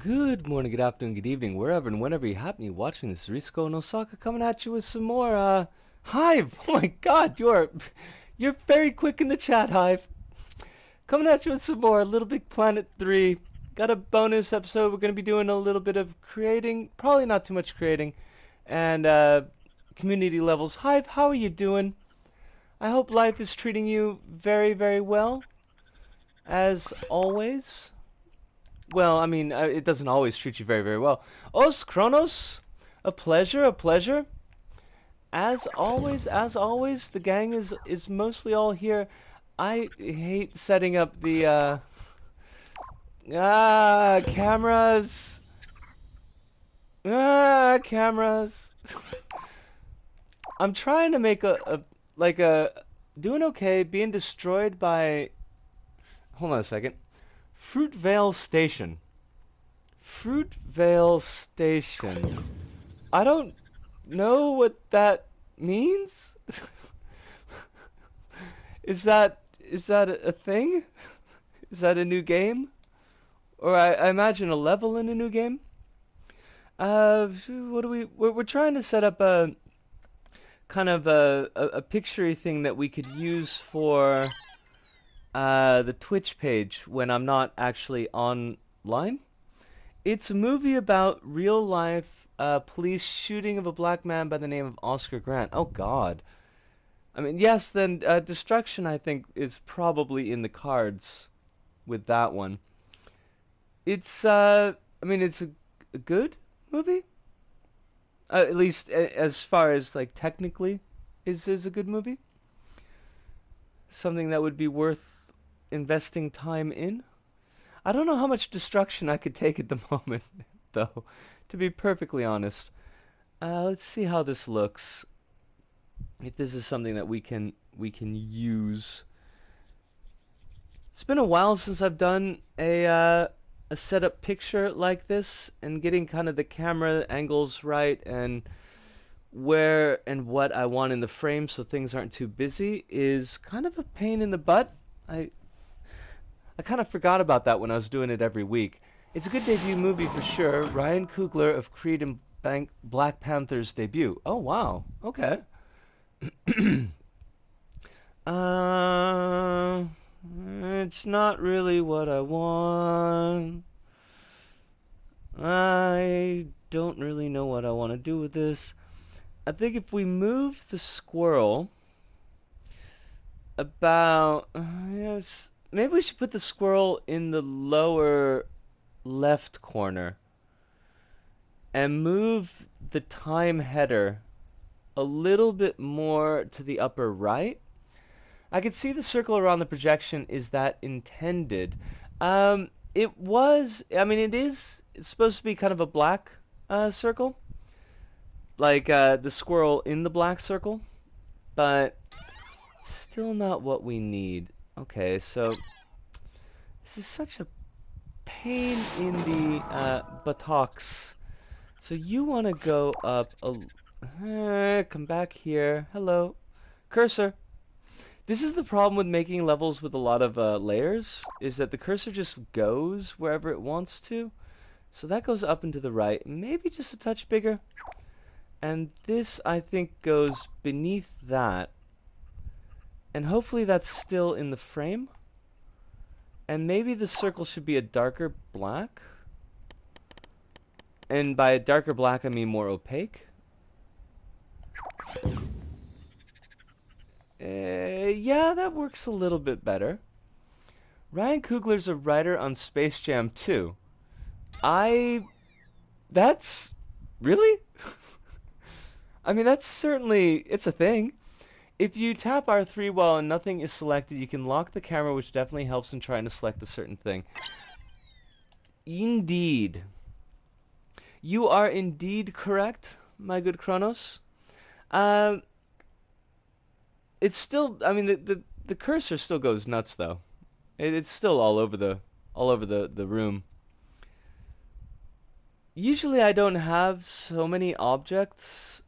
Good morning, good afternoon, good evening, wherever and whenever you happen to be watching this. Risco and Osaka coming at you with some more, Hive! Oh my god, you're very quick in the chat, Hive. Coming at you with some more LittleBigPlanet 3. Got a bonus episode. We're going to be doing a little bit of creating, probably not too much creating, and, community levels. Hive, how are you doing? I hope life is treating you very, very well, as always. Well, I mean, it doesn't always treat you very, very well. Os Kronos, a pleasure, a pleasure. As always, the gang is mostly all here. I hate setting up the cameras. Cameras. I'm trying to make a doing okay, being destroyed by. Hold on a second. Fruitvale Station. Fruitvale Station. I don't know what that means. Is that a thing? Is that a new game? Or I imagine a level in a new game? What do we're trying to set up a kind of a picture-y thing that we could use for the Twitch page when I'm not actually online. It's a movie about real life police shooting of a black man by the name of Oscar Grant. Oh God. I mean, yes, then destruction I think is probably in the cards with that one. It's I mean it's a good movie. At least as far as like technically is a good movie. Something that would be worth investing time in. I don't know how much destruction I could take at the moment, though, to be perfectly honest. Let's see how this looks. If this is something that we can use. It's been a while since I've done a setup picture like this, and getting kind of the camera angles right and where and what I want in the frame so things aren't too busy is kind of a pain in the butt. I kind of forgot about that when I was doing it every week. It's a good debut movie for sure. Ryan Coogler of Creed and Black Panther's debut. Oh, wow. Okay. uh, it's not really what I want. I don't really know what I want to do with this. I think if we move the squirrel about... yes, maybe we should put the squirrel in the lower left corner and move the time header a little bit more to the upper right. I could see the circle around the projection. Is that intended? It was, I mean, it's supposed to be kind of a black circle. Like the squirrel in the black circle. But still not what we need. Okay, so this is such a pain in the buttocks. So you want to go up come back here. Hello. Cursor. This is the problem with making levels with a lot of layers, is that the cursor just goes wherever it wants to. So that goes up and to the right, maybe just a touch bigger. And this, I think, goes beneath that. And hopefully that's still in the frame. And maybe the circle should be a darker black. And by darker black, I mean more opaque. Yeah, that works a little bit better. Ryan Coogler's a writer on Space Jam 2. That's... really? I mean, that's certainly... it's a thing. If you tap R3 while nothing is selected, you can lock the camera, which definitely helps in trying to select a certain thing. Indeed. You are indeed correct, my good Kronos. It's still, I mean, the cursor still goes nuts though. It's still all over the room. Usually I don't have so many objects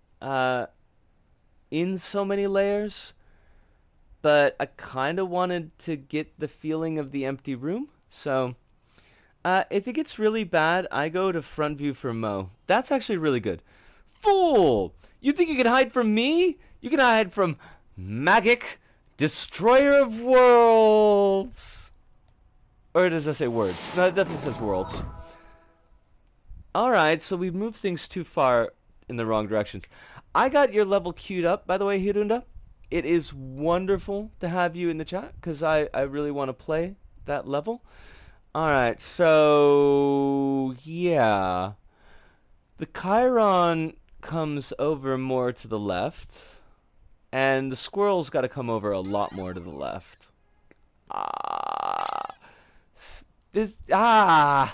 in so many layers, but I kind of wanted to get the feeling of the empty room. So If it gets really bad, I go to front view for Mo. That's actually really good. Fool! You think you can hide from me? You can hide from Magic, Destroyer of Worlds. Or does that say words? No, it definitely says worlds. Alright, so we moved things too far in the wrong directions. I got your level queued up, by the way, Hirunda. It is wonderful to have you in the chat, because I really want to play that level. Alright, so... yeah. The Chiron comes over more to the left, and the squirrel's got to come over a lot more to the left. Ah... This... ah...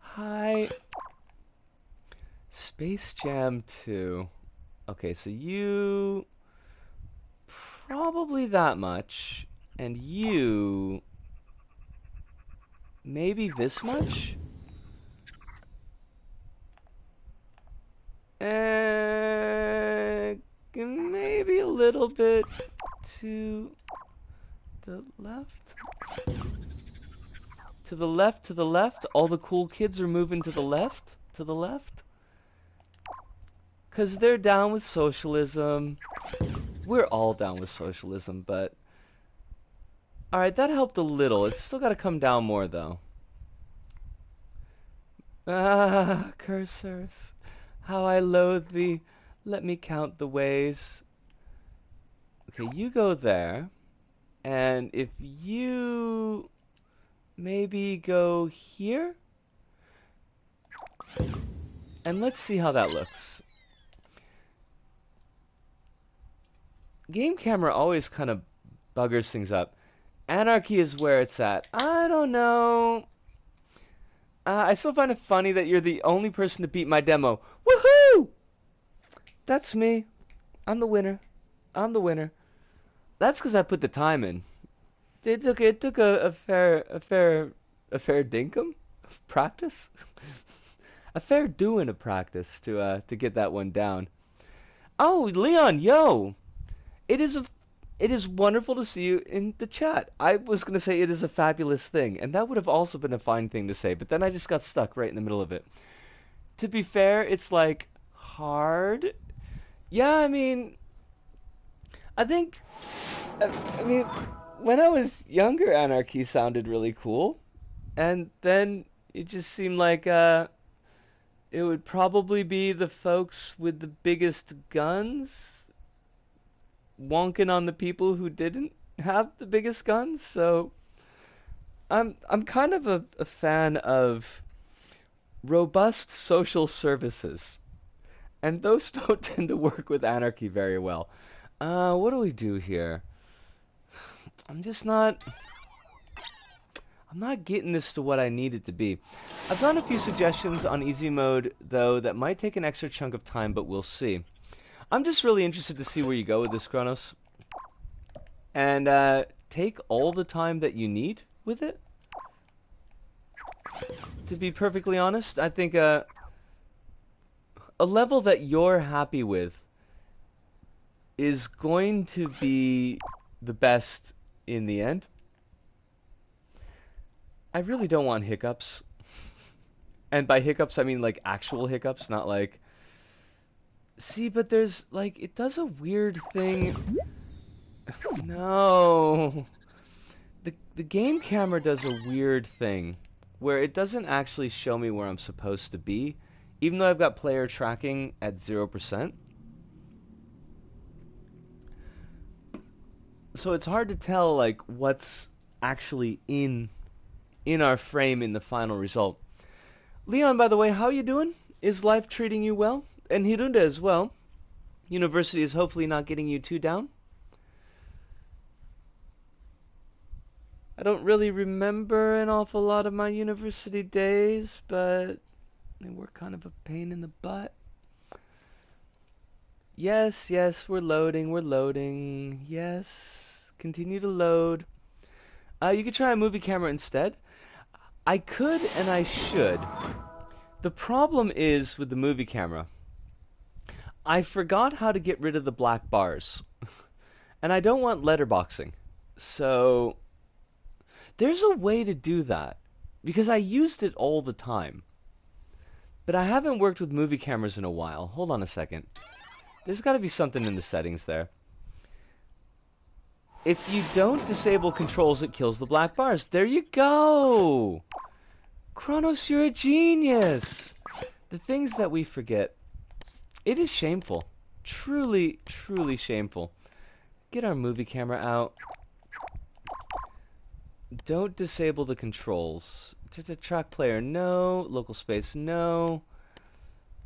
Hi. Space Jam 2. Okay, so you... probably that much. And you... maybe this much? And... maybe a little bit to the left? To the left, to the left? All the cool kids are moving to the left? To the left? 'Cause they're down with socialism. We're all down with socialism, but... alright, that helped a little. It's still gotta come down more, though. Ah, cursors. How I loathe thee. Let me count the ways. Okay, you go there. And if you... maybe go here? And let's see how that looks. Game camera always kind of buggers things up. Anarchy is where it's at. I don't know. I still find it funny that you're the only person to beat my demo. Woohoo! That's me. I'm the winner. I'm the winner. That's because I put the time in. It took a fair dinkum of practice. A fair doing of practice to get that one down. Oh, Leon, yo! It is wonderful to see you in the chat. I was gonna say it is a fabulous thing, and that would have also been a fine thing to say, but then I just got stuck right in the middle of it. To be fair, it's like hard. Yeah, I mean, I think, I mean, when I was younger, anarchy sounded really cool, and then it just seemed like it would probably be the folks with the biggest guns wonking on the people who didn't have the biggest guns. So I'm kind of a fan of robust social services, and those don't tend to work with anarchy very well. What do we do here? I'm not getting this to what I need it to be. I've done a few suggestions on easy mode, though, that might take an extra chunk of time, but we'll see. I'm just really interested to see where you go with this, Kronos. And take all the time that you need with it. To be perfectly honest, I think a level that you're happy with is going to be the best in the end. I really don't want hiccups. And by hiccups, I mean like actual hiccups, not like... See, but there's, like, it does a weird thing. No. The game camera does a weird thing where it doesn't actually show me where I'm supposed to be, even though I've got player tracking at 0%. So it's hard to tell, like, what's actually in our frame in the final result. Leon, by the way, how you doing? Is life treating you well? And Hirunda as well. University is hopefully not getting you too down. I don't really remember an awful lot of my university days, but they were kind of a pain in the butt. Yes, yes, we're loading. Yes, continue to load. You could try a movie camera instead. I could and I should. The problem is with the movie camera, I forgot how to get rid of the black bars. And I don't want letterboxing. So There's a way to do that, because I used it all the time. But I haven't worked with movie cameras in a while. Hold on a second. There's got to be something in the settings there. If you don't disable controls, it kills the black bars. There you go! Kronos, you're a genius! The things that we forget. It is shameful. Truly, truly shameful. Get our movie camera out. Don't disable the controls. Track player, no. Local space, no.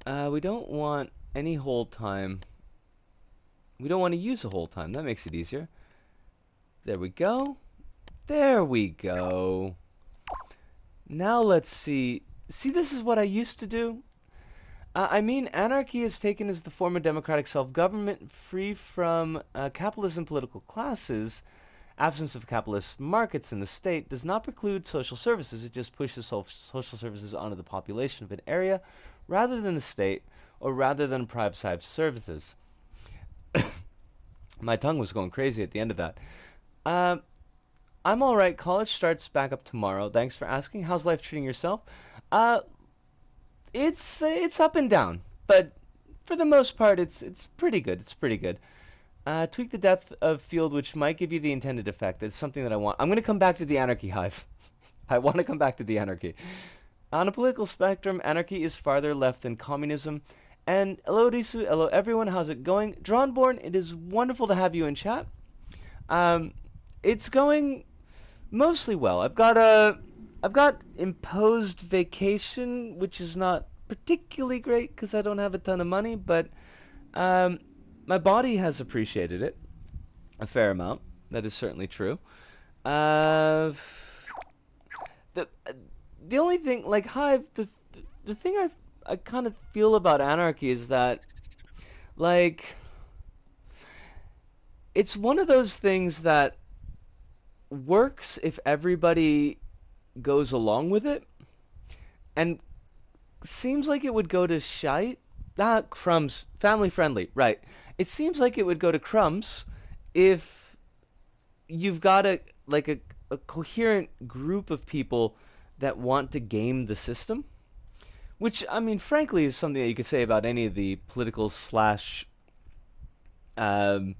We don't want any hold time. We don't want to use a hold time. That makes it easier. There we go. There we go. Now let's see. See, this is what I used to do. I mean, anarchy is taken as the form of democratic self-government free from capitalist and political classes. Absence of capitalist markets in the state does not preclude social services. It just pushes social services onto the population of an area rather than the state, or rather than privatized services. My tongue was going crazy at the end of that. I'm alright. College starts back up tomorrow. Thanks for asking. How's life treating yourself? It's up and down, but for the most part, it's pretty good. It's pretty good. Tweak the depth of field, which might give you the intended effect. That's something that I want. I'm going to come back to the anarchy hive. I want to come back to the anarchy. On a political spectrum, anarchy is farther left than communism. And hello, Risu. Hello, everyone. How's it going? Drawnborn, it is wonderful to have you in chat. It's going mostly well. I've got imposed vacation, which is not particularly great because I don't have a ton of money, but my body has appreciated it a fair amount. That is certainly true. The only thing, like Hive, the thing I kind of feel about anarchy is that, like, it's one of those things that works if everybody goes along with it, and seems like it would go to shite. Crumbs, family friendly, right? It seems like it would go to crumbs if you've got a coherent group of people that want to game the system, which, I mean, frankly, is something that you could say about any of the political slash barter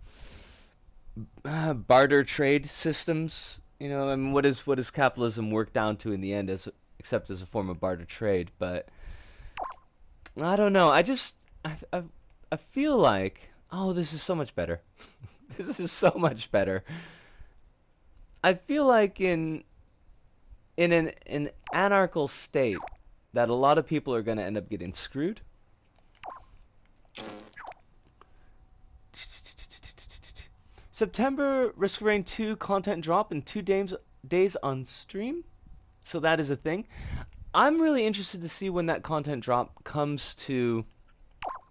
trade systems. You know, I mean, what does capitalism work down to in the end, except as a form of barter trade? But I don't know. I feel like, oh, this is so much better. This is so much better. I feel like in an anarchical state that a lot of people are going to end up getting screwed. September, Risk of Rain 2 content drop in 2 days on stream. So that is a thing. I'm really interested to see when that content drop comes to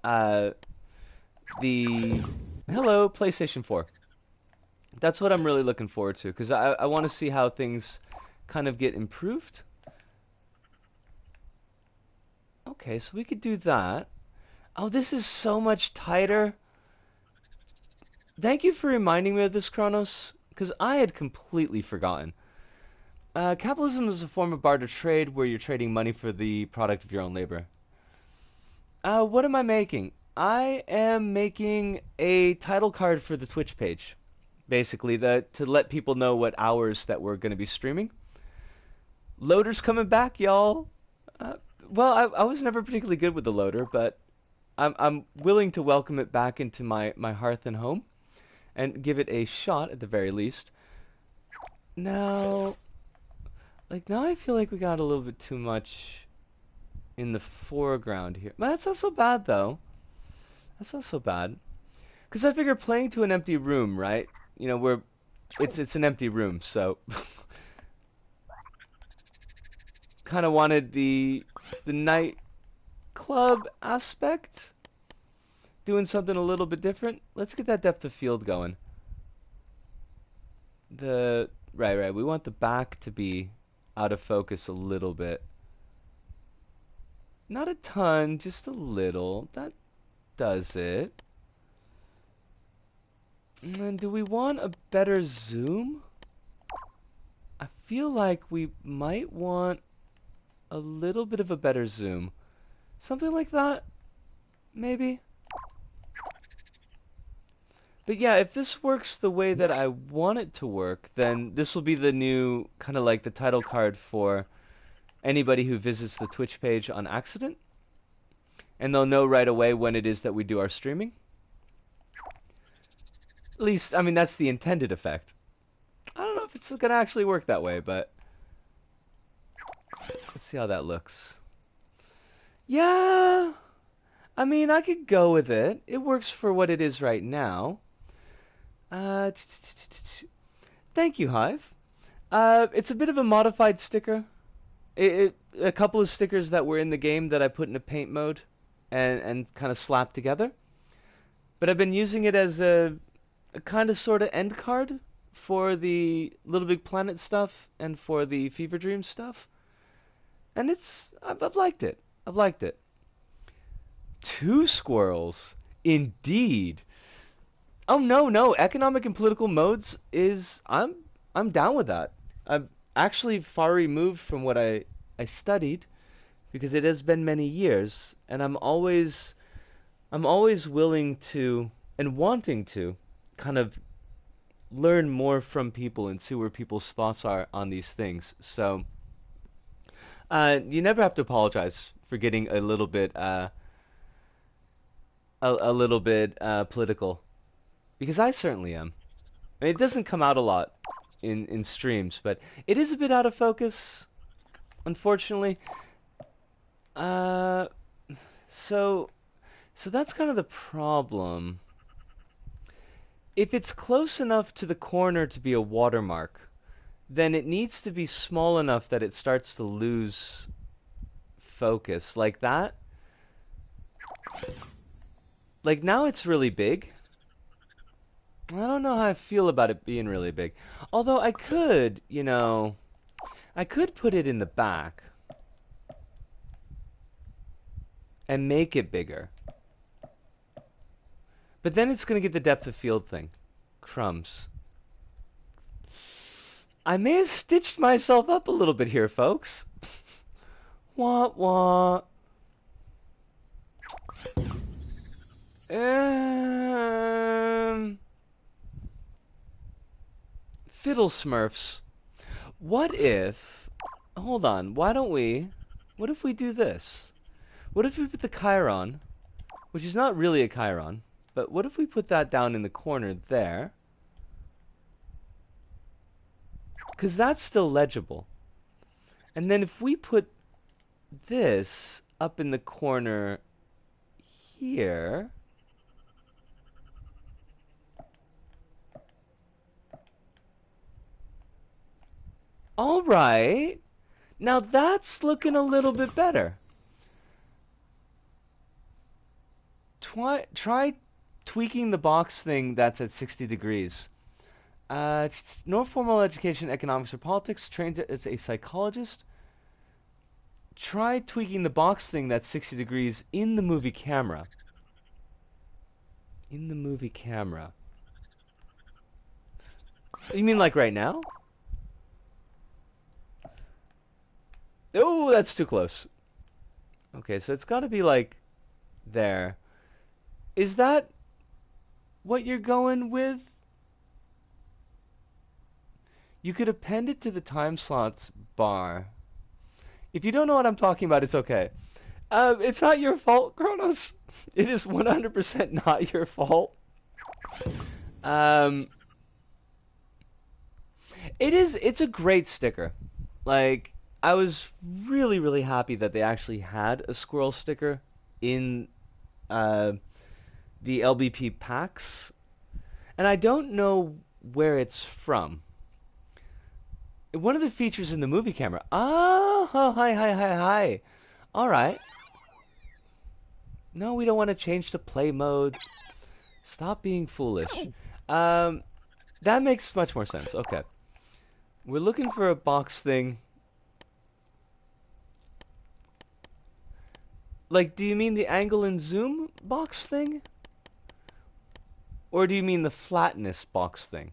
the hello PlayStation 4. That's what I'm really looking forward to, because I want to see how things kind of get improved. Okay, so we could do that. Oh, this is so much tighter. Thank you for reminding me of this, Kronos, because I had completely forgotten. Capitalism is a form of barter trade where you're trading money for the product of your own labor. What am I making? I am making a title card for the Twitch page. Basically, to let people know what hours that we're going to be streaming. Loader's coming back, y'all. Well, I was never particularly good with the loader, but I'm willing to welcome it back into my hearth and home, and give it a shot at the very least. Now, now I feel like we got a little bit too much in the foreground here. But that's not so bad, though. That's not so bad. Because I figure playing to an empty room, right? You know, it's an empty room, so kind of wanted the night club aspect, doing something a little bit different. Let's get that depth of field going. Right. We want the back to be out of focus a little bit. Not a ton, just a little. That does it. And then do we want a better zoom? I feel like we might want a little bit of a better zoom. Something like that, maybe? But yeah, if this works the way that I want it to work, then this will be the new, kind of like the title card for anybody who visits the Twitch page on accident. And they'll know right away when it is that we do our streaming. At least, I mean, that's the intended effect. I don't know if it's going to actually work that way, but let's see how that looks. Yeah, I mean, I could go with it. It works for what it is right now. Thank you, Hive. It's a bit of a modified sticker. A couple of stickers that were in the game that I put in a paint mode and kind of slapped together. But I've been using it as a kind of sort of end card for the LittleBigPlanet stuff and for the Fever Dream stuff. And I've liked it. I've liked it. 2 squirrels. Indeed. Oh no, economic and political modes is I'm down with that. I'm actually far removed from what I studied because it has been many years and I'm always willing to and wanting to kind of learn more from people and see where people's thoughts are on these things. So you never have to apologize for getting a little bit political because I certainly am. I mean, it doesn't come out a lot in streams, but it is a bit out of focus, unfortunately. Uh, so that's kind of the problem. If it's close enough to the corner to be a watermark, then it needs to be small enough that it starts to lose focus. Like that. Like now it's really big. I don't know how I feel about it being really big. Although I could, I could put it in the back and make it bigger. But then it's going to get the depth of field thing. Crumbs. I may have stitched myself up a little bit here, folks. Wah wah. Fiddle Smurfs. What if... Hold on, what if we do this? What if we put the Chiron, which is not really a Chiron, but what if we put that down in the corner there? Because that's still legible. And then if we put this up in the corner here... All right. Now that's looking a little bit better. Try tweaking the box thing that's at 60 degrees. No formal education, economics, or politics. Trained as a psychologist. Try tweaking the box thing that's 60 degrees in the movie camera. In the movie camera. You mean like right now? Oh, that's too close. Okay, so it's got to be like there. Is that what you're going with? You could append it to the time slots bar. If you don't know what I'm talking about, it's okay. It's not your fault, Kronos. It is 100% not your fault. It's a great sticker. Like, I was really, really happy that they actually had a squirrel sticker in the LBP packs. And I don't know where it's from. One of the features in the movie camera. Oh, hi. All right. No, we don't want to change to play mode. Stop being foolish. That makes much more sense. Okay. We're looking for a box thing. Like, do you mean the angle and zoom box thing? Or do you mean the flatness box thing?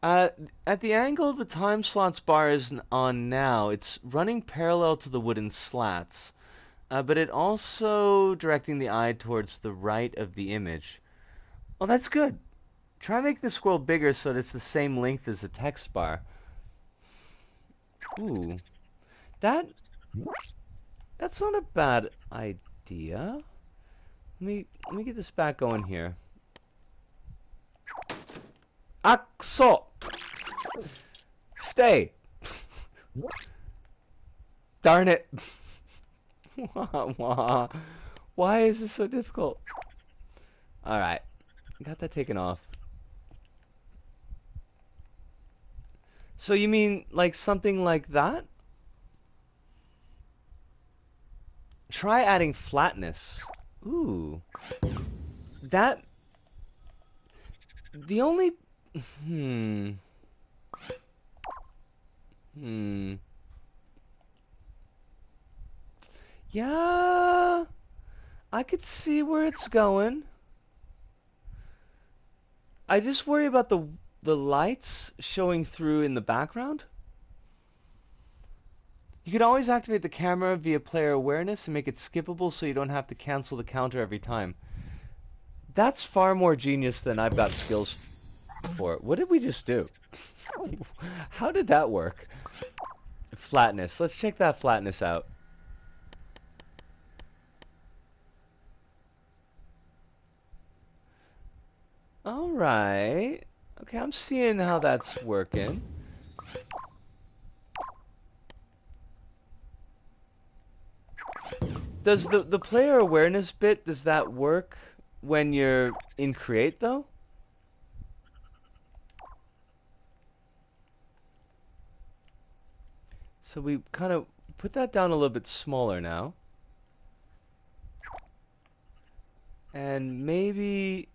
Uh, at the angle the time slots bar is on now, it's running parallel to the wooden slats, but it also directing the eye towards the right of the image. Oh, that's good. Try making the scroll bigger so that it's the same length as the text bar. Ooh, that that's not a bad idea. Let me get this back going here. Axel, stay. Darn it. Wah, wah. Why is this so difficult? Alright. Got that taken off. So you mean like something like that? Try adding flatness. Ooh. That... The only... Hmm. Hmm. Yeah... I could see where it's going. I just worry about the lights showing through in the background. You can always activate the camera via player awareness and make it skippable so you don't have to cancel the counter every time. That's far more genius than I've got skills for. What did we just do? How did that work? Flatness. Let's check that flatness out. Alright. Okay, I'm seeing how that's working. Does the player awareness bit, does that work when you're in create though? So we kind of put that down a little bit smaller now. And maybe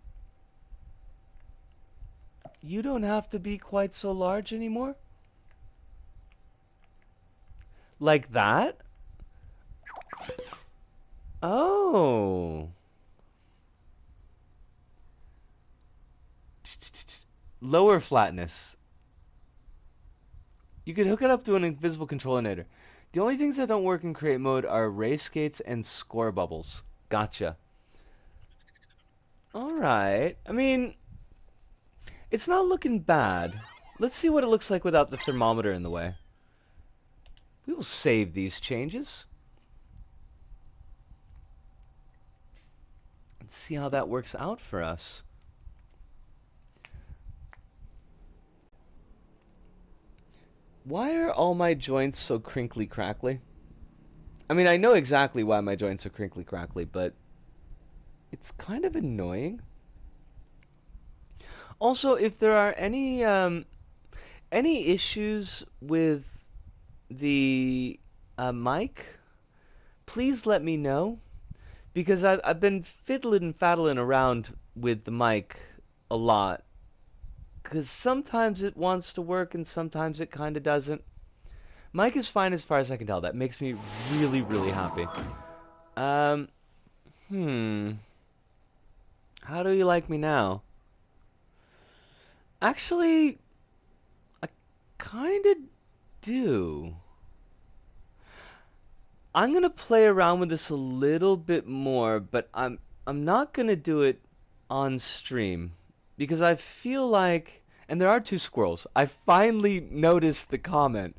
you don't have to be quite so large anymore? Like that? Oh. Lower flatness. You could hook it up to an invisible controllinator. The only things that don't work in create mode are race skates and score bubbles. Gotcha. Alright. I mean, it's not looking bad. Let's see what it looks like without the thermometer in the way. We will save these changes. Let's see how that works out for us. Why are all my joints so crinkly crackly? I mean, I know exactly why my joints are crinkly crackly, but it's kind of annoying. Also, if there are any issues with the mic, please let me know, because I've been fiddling and faddling around with the mic a lot, because sometimes it wants to work and sometimes it kind of doesn't. Mic is fine as far as I can tell. That makes me really, really happy. Um, How do you like me now? Actually, I kind of do. I'm gonna play around with this a little bit more, but I'm not gonna do it on stream because I feel like, and there are two squirrels. I finally noticed the comment,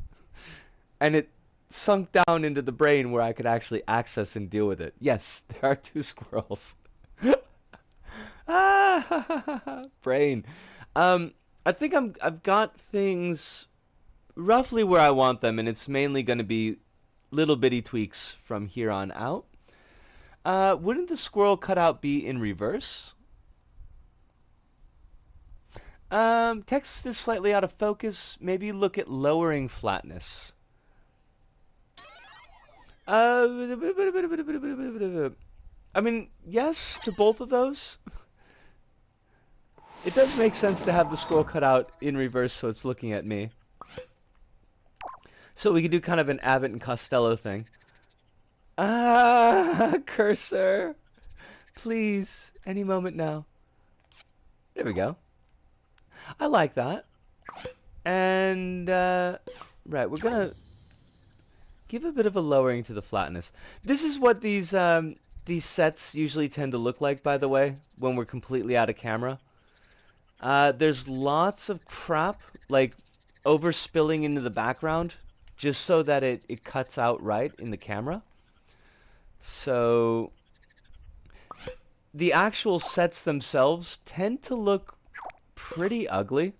and it sunk down into the brain where I could actually access and deal with it. Yes, there are two squirrels. Ah, brain. I think I've got things roughly where I want them, and it's mainly going to be little bitty tweaks from here on out. Wouldn't the squirrel cutout be in reverse? Text is slightly out of focus. Maybe look at lowering flatness. I mean, yes to both of those. It does make sense to have the scroll cut out in reverse so it's looking at me. So we could do kind of an Abbott and Costello thing. Ah, cursor. Please, any moment now. There we go. I like that. And, right, we're gonna give a bit of a lowering to the flatness. This is what these sets usually tend to look like, by the way, when we're completely out of camera. There's lots of crap, like overspilling into the background, just so that it cuts out right in the camera. So the actual sets themselves tend to look pretty ugly.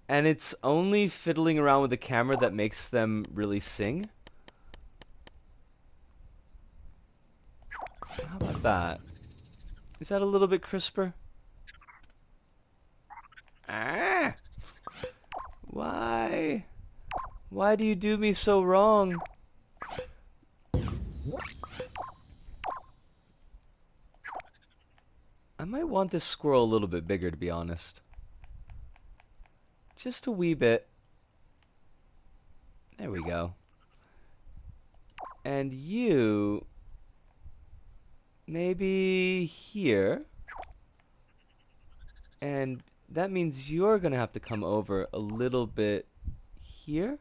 And it's only fiddling around with the camera that makes them really sing. How about that? Is that a little bit crisper? Ah! Why? Why do you do me so wrong? I might want this squirrel a little bit bigger, to be honest. Just a wee bit. There we go. And you... maybe here. And that means you're gonna have to come over a little bit here.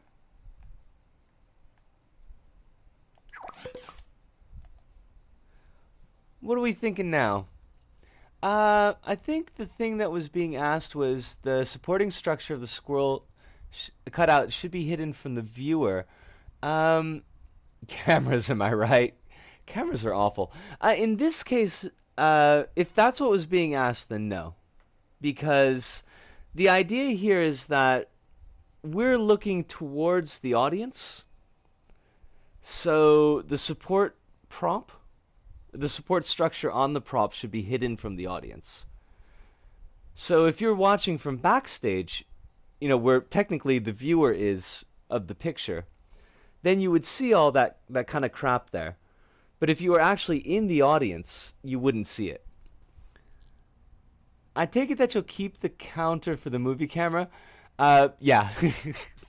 What are we thinking now? I think the thing that was being asked was the supporting structure of the squirrel cutout should be hidden from the viewer. Cameras, am I right? Cameras are awful. In this case, if that's what was being asked, then no. Because the idea here is that we're looking towards the audience. So the support prop, the support structure on the prop should be hidden from the audience. So if you're watching from backstage, you know, where technically the viewer is of the picture, then you would see all that kind of crap there. But if you were actually in the audience, you wouldn't see it. I take it that you'll keep the counter for the movie camera. Yeah,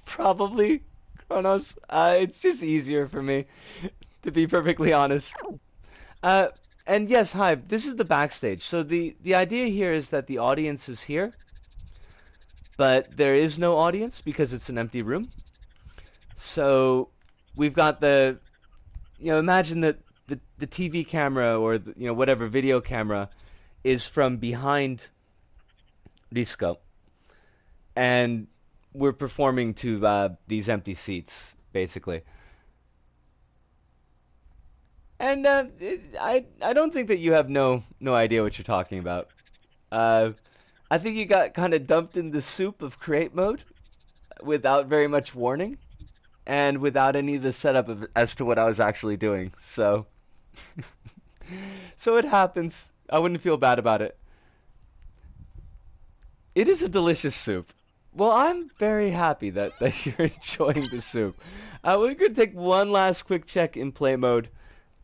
probably, Kronos. It's just easier for me, to be perfectly honest. Uh, and yes, hi, this is the backstage. So the idea here is that the audience is here, but there is no audience because it's an empty room. So we've got imagine that the TV camera or whatever video camera is from behind Risco, and we're performing to these empty seats, basically. And I don't think that you have no idea what you're talking about. I think you got kind of dumped in the soup of create mode without very much warning, and without any of the setup as to what I was actually doing. So, so it happens. I wouldn't feel bad about it. It is a delicious soup. Well, I'm very happy that you're enjoying the soup. We're going to take one last quick check in play mode.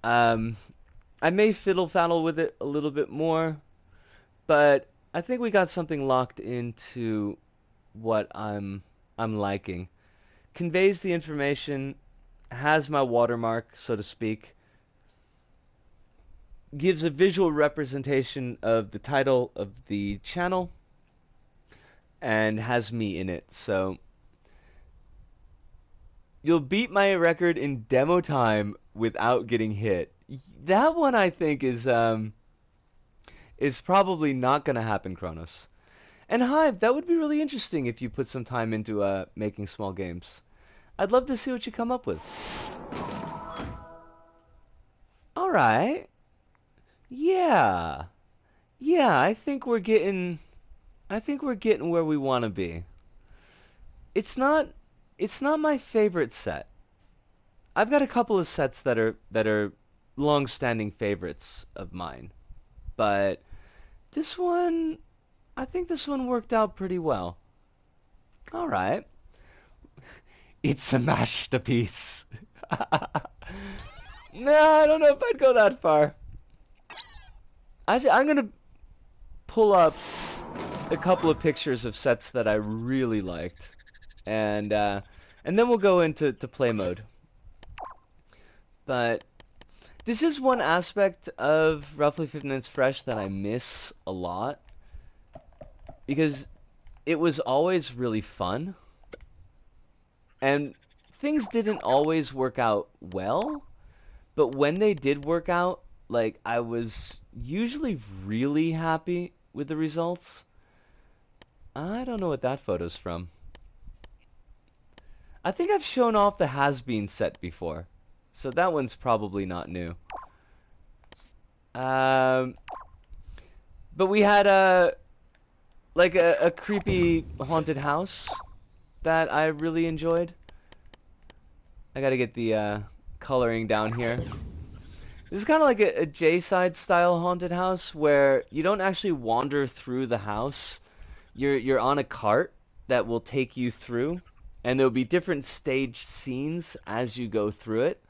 Um, I may fiddle-faddle with it a little bit more, but I think we got something locked into what I'm liking. Conveys the information, has my watermark, so to speak, gives a visual representation of the title of the channel, and has me in it. So you'll beat my record in demo time without getting hit. That one I think is probably not gonna happen, Kronos. And Hive, that would be really interesting if you put some time into making small games. I'd love to see what you come up with. All right. Yeah. Yeah, I think we're getting where we want to be. It's not my favorite set. I've got a couple of sets that are long-standing favorites of mine. But this one, I think this one worked out pretty well. All right. It's a masterpiece. No, I don't know if I'd go that far. Actually, I'm gonna pull up a couple of pictures of sets that I really liked, and then we'll go into play mode. But this is one aspect of Roughly 50 Minutes Fresh that I miss a lot, because it was always really fun, and things didn't always work out well, but when they did work out, like, I was usually really happy with the results. I don't know what that photo's from. I think I've shown off the has-been set before, so that one's probably not new. Um, but we had a creepy haunted house that I really enjoyed. I gotta get the coloring down here. This is kind of like a J-side style haunted house where you don't actually wander through the house. You're on a cart that will take you through, and there'll be different stage scenes as you go through it.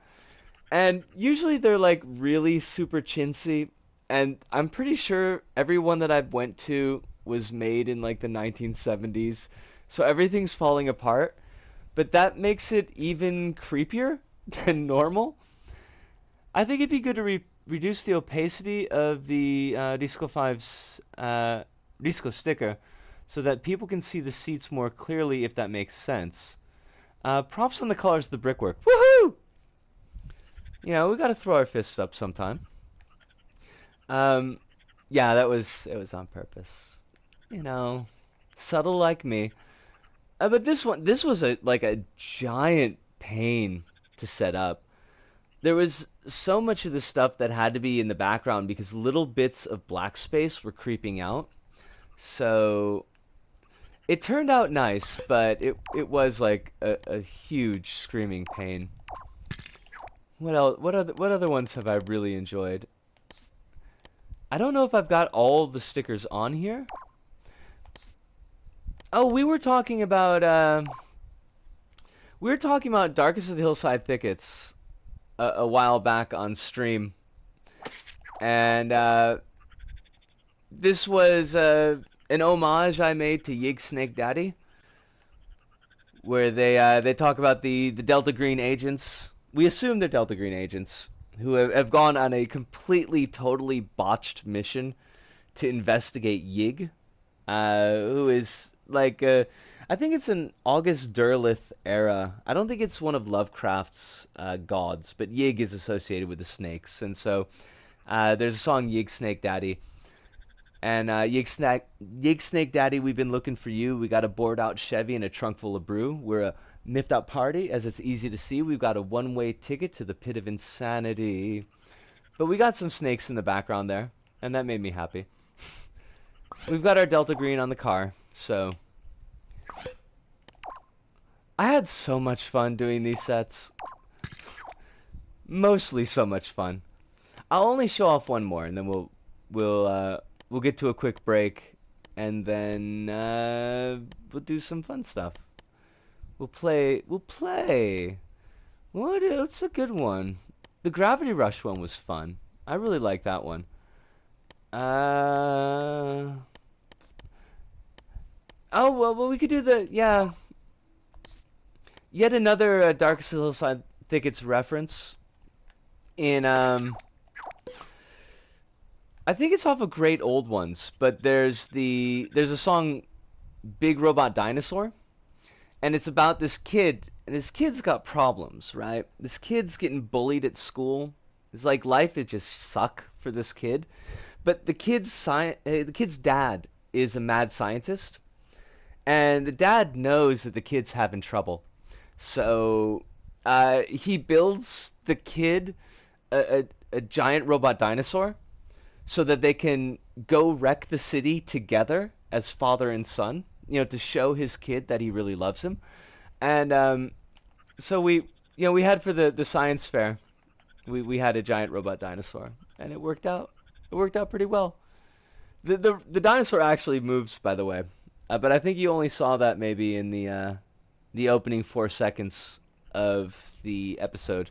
And usually they're like really super chintzy, and I'm pretty sure everyone that I've went to was made in like the 1970s, so everything's falling apart. But that makes it even creepier than normal. I think it'd be good to reduce the opacity of the Disco 5's Disco sticker so that people can see the seats more clearly if that makes sense. Props on the colors of the brickwork. Woohoo! You know, we gotta throw our fists up sometime. Um, yeah, it was on purpose. You know, subtle like me. But this was a giant pain to set up. There was so much of the stuff that had to be in the background because little bits of black space were creeping out. So it turned out nice, but it was like a huge screaming pain. What else? What other ones have I really enjoyed? I don't know if I've got all the stickers on here. Oh, we were talking about Darkest of the Hillside Thickets a while back on stream, and this was an homage I made to Yig Snake Daddy, where they talk about the Delta Green agents. We assume they're Delta Green agents who have gone on a completely, totally botched mission to investigate Yig, who is like I think it's an August Derleth era. I don't think it's one of Lovecraft's gods, but Yig is associated with the snakes, and so there's a song Yig Snake Daddy. And Yig Snake Daddy, we've been looking for you. We got a bored out Chevy and a trunk full of brew. We're a miffed up party, as it's easy to see. We've got a one-way ticket to the pit of insanity. But we got some snakes in the background there, and that made me happy. We've got our Delta Green on the car, so I had so much fun doing these sets. Mostly so much fun. I'll only show off one more, and then we'll get to a quick break, and then we'll do some fun stuff. We'll play. What's a good one? The Gravity Rush one was fun. I really like that one. Oh well, we could do yet another Darkest Hillside Thickets reference in I think it's off of Great Old Ones, but there's a song Big Robot Dinosaur, and it's about this kid, and this kid's got problems, right? This kid's getting bullied at school. It's like life is just suck for this kid. But the kid's dad is a mad scientist, and the dad knows that the kid's having trouble. So he builds the kid a giant robot dinosaur so that they can go wreck the city together as father and son, you know, to show his kid that he really loves him. And so we had for the science fair, we had a giant robot dinosaur, and it worked out. It worked out pretty well. The dinosaur actually moves, by the way, but I think you only saw that maybe in the opening 4 seconds of the episode.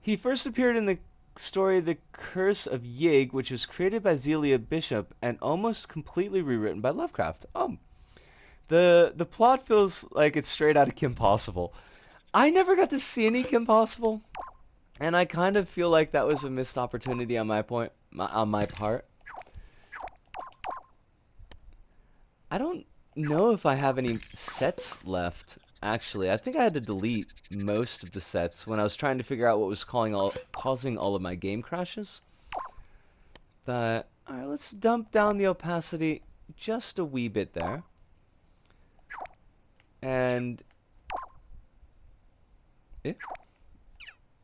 He first appeared in the story The Curse of Yig, which was created by Zelia Bishop and almost completely rewritten by Lovecraft. The plot feels like it's straight out of Kim Possible. I never got to see any Kim Possible, And I kind of feel like that was a missed opportunity on my part. I don't know if I have any sets left, actually. I think I had to delete most of the sets when I was trying to figure out what was causing all of my game crashes. But, alright, let's dump down the opacity just a wee bit there. And...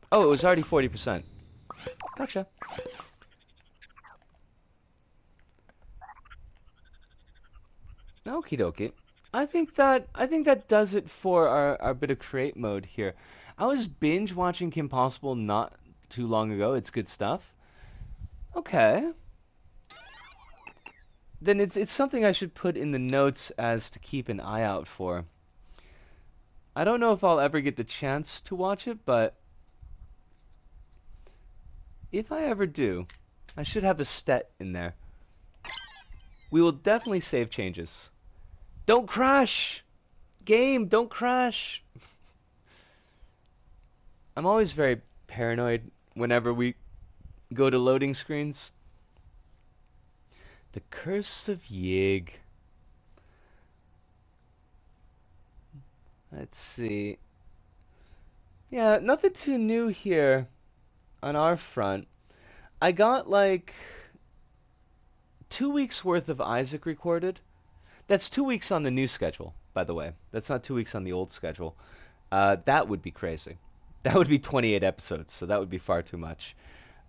Oh, it was already 40%. Gotcha. Okie dokie. I think that does it for our bit of create mode here. I was binge watching Kim Possible not too long ago. It's good stuff. Okay. Then it's something I should put in the notes as to keep an eye out for. I don't know if I'll ever get the chance to watch it, but if I ever do, I should have a stat in there. We will definitely save changes. Don't crash! Game, don't crash! I'm always very paranoid whenever we go to loading screens. The Curse of Yig. Let's see. Yeah, nothing too new here on our front. I got like 2 weeks worth of Isaac recorded. That's 2 weeks on the new schedule, by the way. That's not 2 weeks on the old schedule. That would be crazy. That would be 28 episodes, so that would be far too much.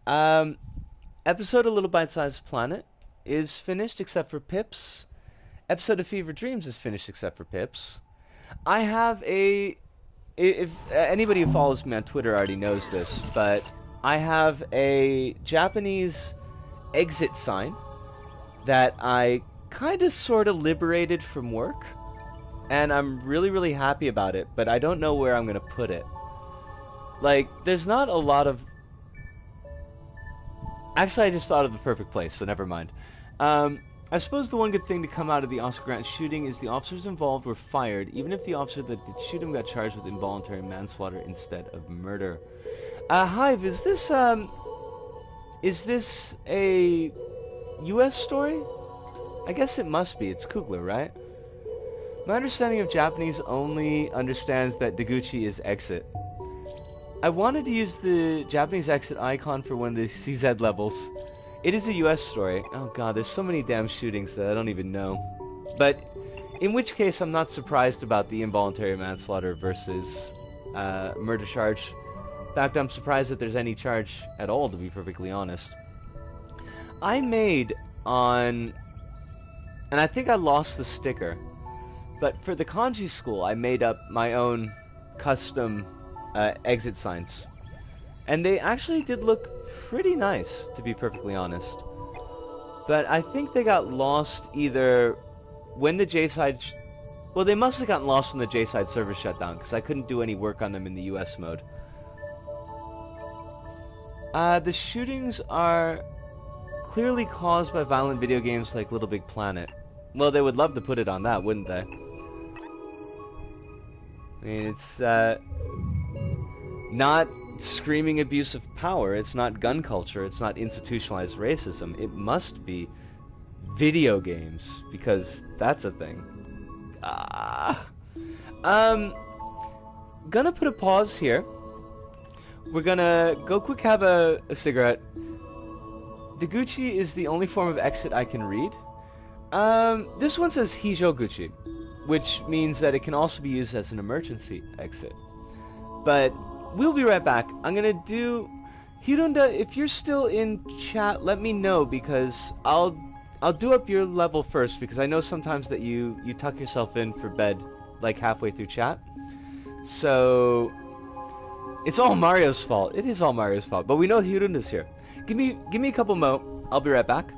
Episode of Little Bite-Sized Planet is finished except for Pips. Episode of Fever Dreams is finished except for Pips. I have if anybody who follows me on Twitter already knows this, but I have a Japanese exit sign that I kind of sort of liberated from work, and I'm really, really happy about it, but I don't know where I'm going to put it. Like, there's not a lot of... Actually, I just thought of the perfect place, so never mind. I suppose the one good thing to come out of the Oscar Grant shooting is the officers involved were fired, even if the officer that did shoot him got charged with involuntary manslaughter instead of murder. Hive, is this a US story? I guess it must be. It's Kugler, right? My understanding of Japanese only understands that Deguchi is exit. I wanted to use the Japanese exit icon for one of the CZ levels. It is a US story. Oh god, there's so many damn shootings that I don't even know. But, in which case I'm not surprised about the involuntary manslaughter versus murder charge. In fact, I'm surprised that there's any charge at all, to be perfectly honest. I made on... And I think I lost the sticker. But for the kanji school, I made up my own custom exit signs. And they actually did look pretty nice, to be perfectly honest. But I think they got lost either when the J-side... Well, they must have gotten lost when the J-side server shut down, because I couldn't do any work on them in the US mode. The shootings are clearly caused by violent video games like LittleBigPlanet. Well, they would love to put it on that, wouldn't they? I mean, it's not screaming abuse of power, it's not gun culture, it's not institutionalized racism. It must be video games, because that's a thing. Gonna put a pause here. We're gonna go quick have a cigarette. Deguchi is the only form of exit I can read. This one says Hijoguchi, which means that it can also be used as an emergency exit. But we'll be right back. I'm gonna do... Hirunda, if you're still in chat, let me know, because I'll do up your level first, because I know sometimes that you tuck yourself in for bed, like halfway through chat. So... It's all Mario's fault. It is all Mario's fault. But we know Hirunda's here. Give me a couple mo. I'll be right back.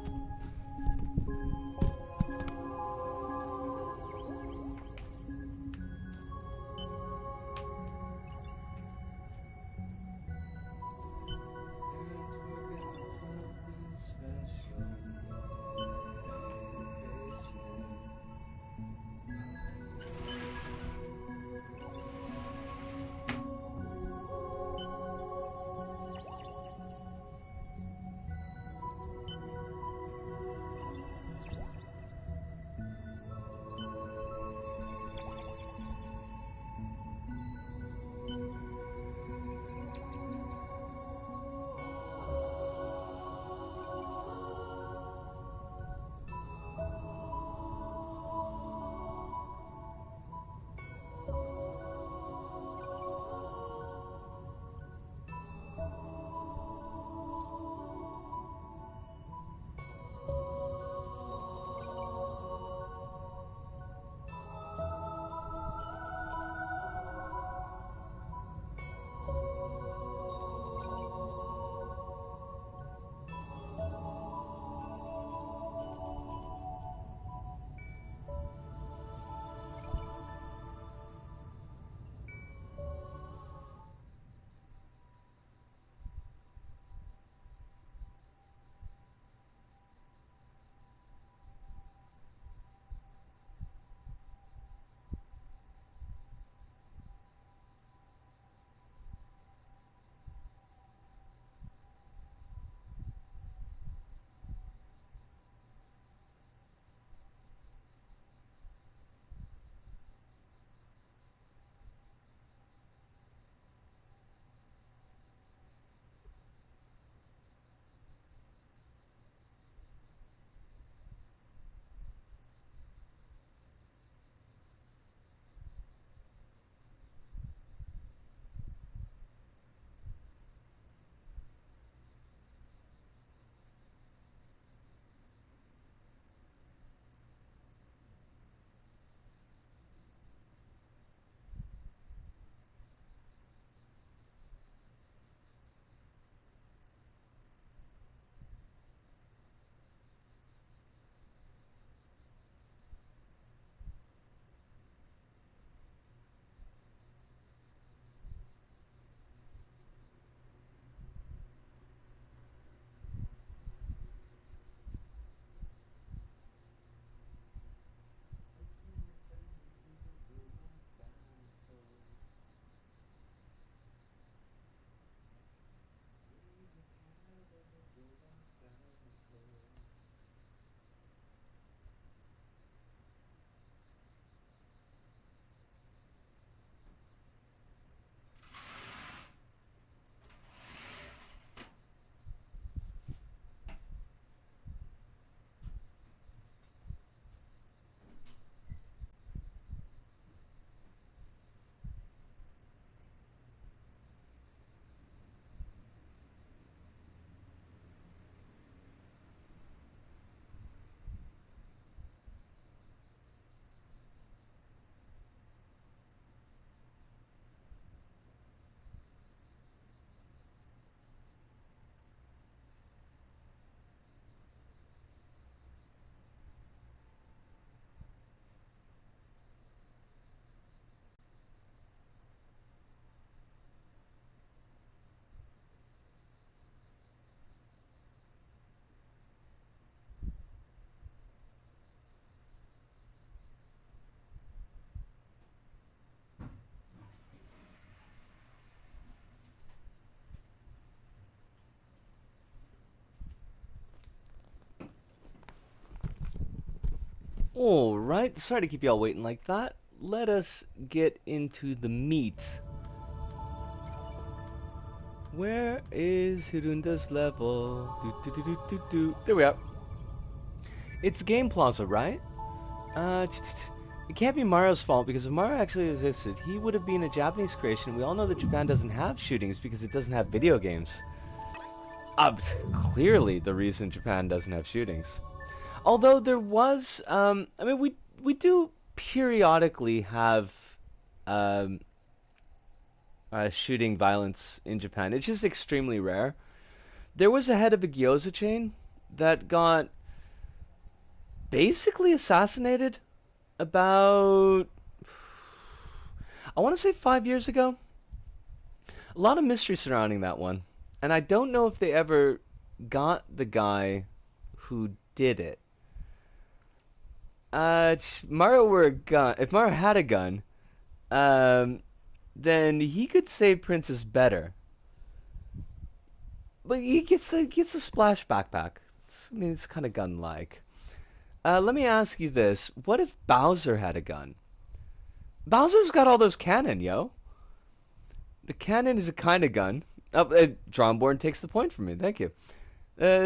Alright, sorry to keep y'all waiting like that. Let us get into the meat. Where is Hirunda's level? There we are. It's Game Plaza, right? It can't be Mario's fault, because if Mario actually existed, he would have been a Japanese creation. We all know that Japan doesn't have shootings because it doesn't have video games. Clearly the reason Japan doesn't have shootings. Although there was, I mean, we do periodically have shooting violence in Japan. It's just extremely rare. There was a head of a gyoza chain that got basically assassinated about, I want to say 5 years ago. A lot of mystery surrounding that one. And I don't know if they ever got the guy who did it. If Mario had a gun, then he could save Princess better. But he gets a splash backpack. It's kind of gun-like. Let me ask you this: what if Bowser had a gun? Bowser's got all those cannon, yo. The cannon is a kind of gun. Drawnborn takes the point from me. Thank you.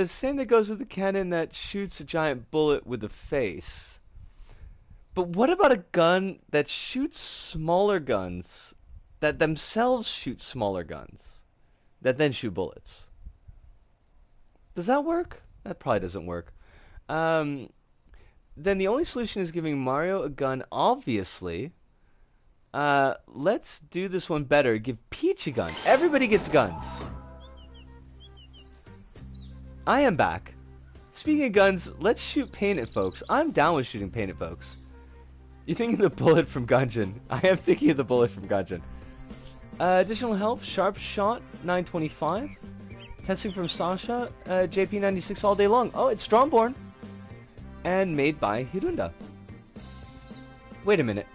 Same that goes with the cannon that shoots a giant bullet with a face. But what about a gun that shoots smaller guns, that themselves shoot smaller guns, that then shoot bullets? Does that work? That probably doesn't work. Then the only solution is giving Mario a gun, obviously. Let's do this one better. Give Peach a gun. Everybody gets guns. I am back. Speaking of guns, let's shoot paint at folks. I'm down with shooting paint at folks. You're thinking of the bullet from Gungeon. I am thinking of the bullet from Gungeon. Additional health, sharp shot, 925. Testing from Sasha, JP96 all day long. Oh, it's Strongborn. And made by Hirunda. Wait a minute.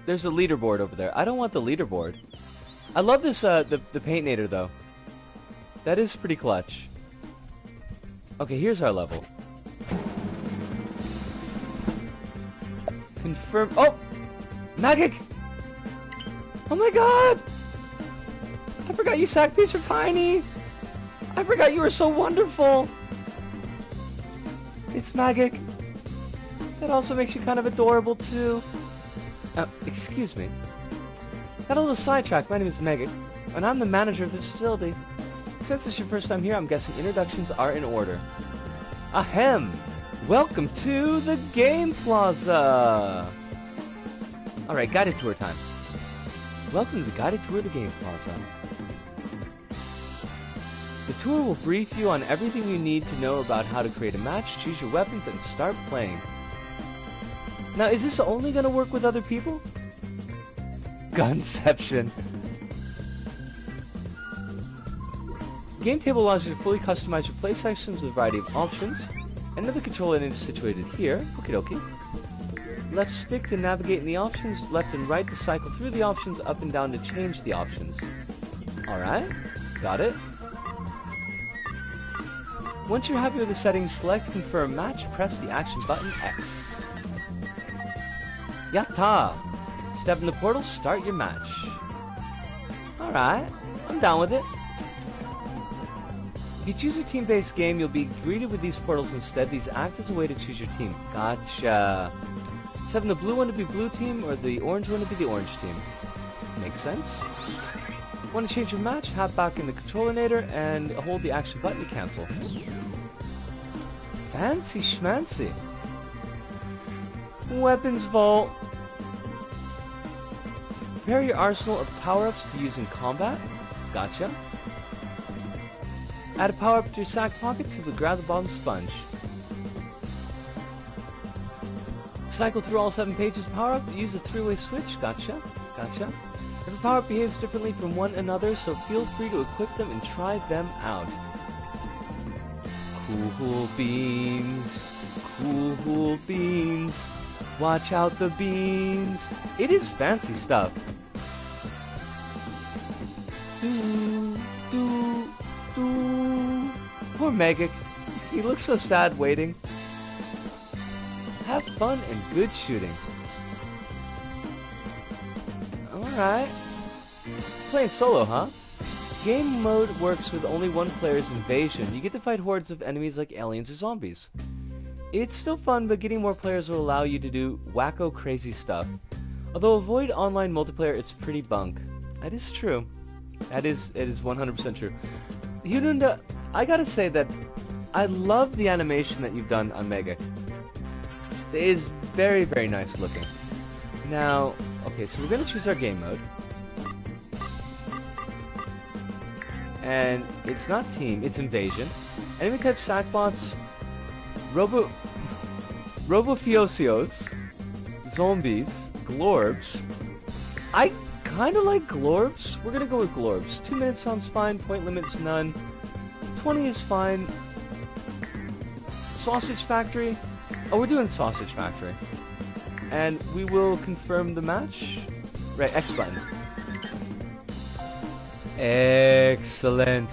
There's a leaderboard over there. I don't want the leaderboard. I love this, the Paintnator, though. That is pretty clutch. Okay, here's our level. Confirm. Oh! Magic! Oh my god! I forgot you sack peas are tiny! I forgot you were so wonderful! It's Magic. That also makes you kind of adorable, too. Excuse me. Got a little sidetrack. My name is Magic, and I'm the manager of this facility. Since it's your first time here, I'm guessing introductions are in order. Ahem! Welcome to the Game Plaza! Alright, guided tour time. Welcome to the guided tour of the Game Plaza. The tour will brief you on everything you need to know about how to create a match, choose your weapons, and start playing. Now, is this only going to work with other people? Gunception. Game table allows you to fully customize your play sections with a variety of options. Another control unit is situated here. Okie dokie. Left stick to navigate in the options, left and right to cycle through the options, up and down to change the options. Alright, got it. Once you're happy with the settings, select Confirm Match, press the action button X. Yatta! Step in the portal, start your match. Alright, I'm down with it. If you choose a team-based game, you'll be greeted with these portals instead. These act as a way to choose your team. Gotcha. Having the blue one to be blue team, or the orange one to be the orange team. Makes sense. Want to change your match? Hop back in the controllinator and hold the action button to cancel. Fancy schmancy. Weapons vault. Prepare your arsenal of power-ups to use in combat. Gotcha. Add a power-up to your sack pocket, simply grab the bottom sponge. Cycle through all 7 pages of power-up, use a 3-way switch. Gotcha. Gotcha. Every power-up behaves differently from one another, so feel free to equip them and try them out. Cool beans. Cool beans. Watch out the beans. It is fancy stuff. Poor Magic. He looks so sad waiting. Have fun and good shooting. Alright. Playing solo, huh? Game mode works with only one player's invasion. You get to fight hordes of enemies like aliens or zombies. It's still fun, but getting more players will allow you to do wacko crazy stuff. Although avoid online multiplayer, it's pretty bunk. That is true. It is 100% true. Hirunda, I gotta say that I love the animation that you've done on Mega. It is very, very nice looking. Now, okay, so we're gonna choose our game mode. And it's not team, it's invasion. Enemy type sackbots, Robofiosios, zombies, glorbs. I kinda like glorbs. We're gonna go with glorbs. 2 minutes sounds fine, point limit's none. 20 is fine. Sausage Factory. Oh, we're doing Sausage Factory. And we will confirm the match. Right, X button. Excellent.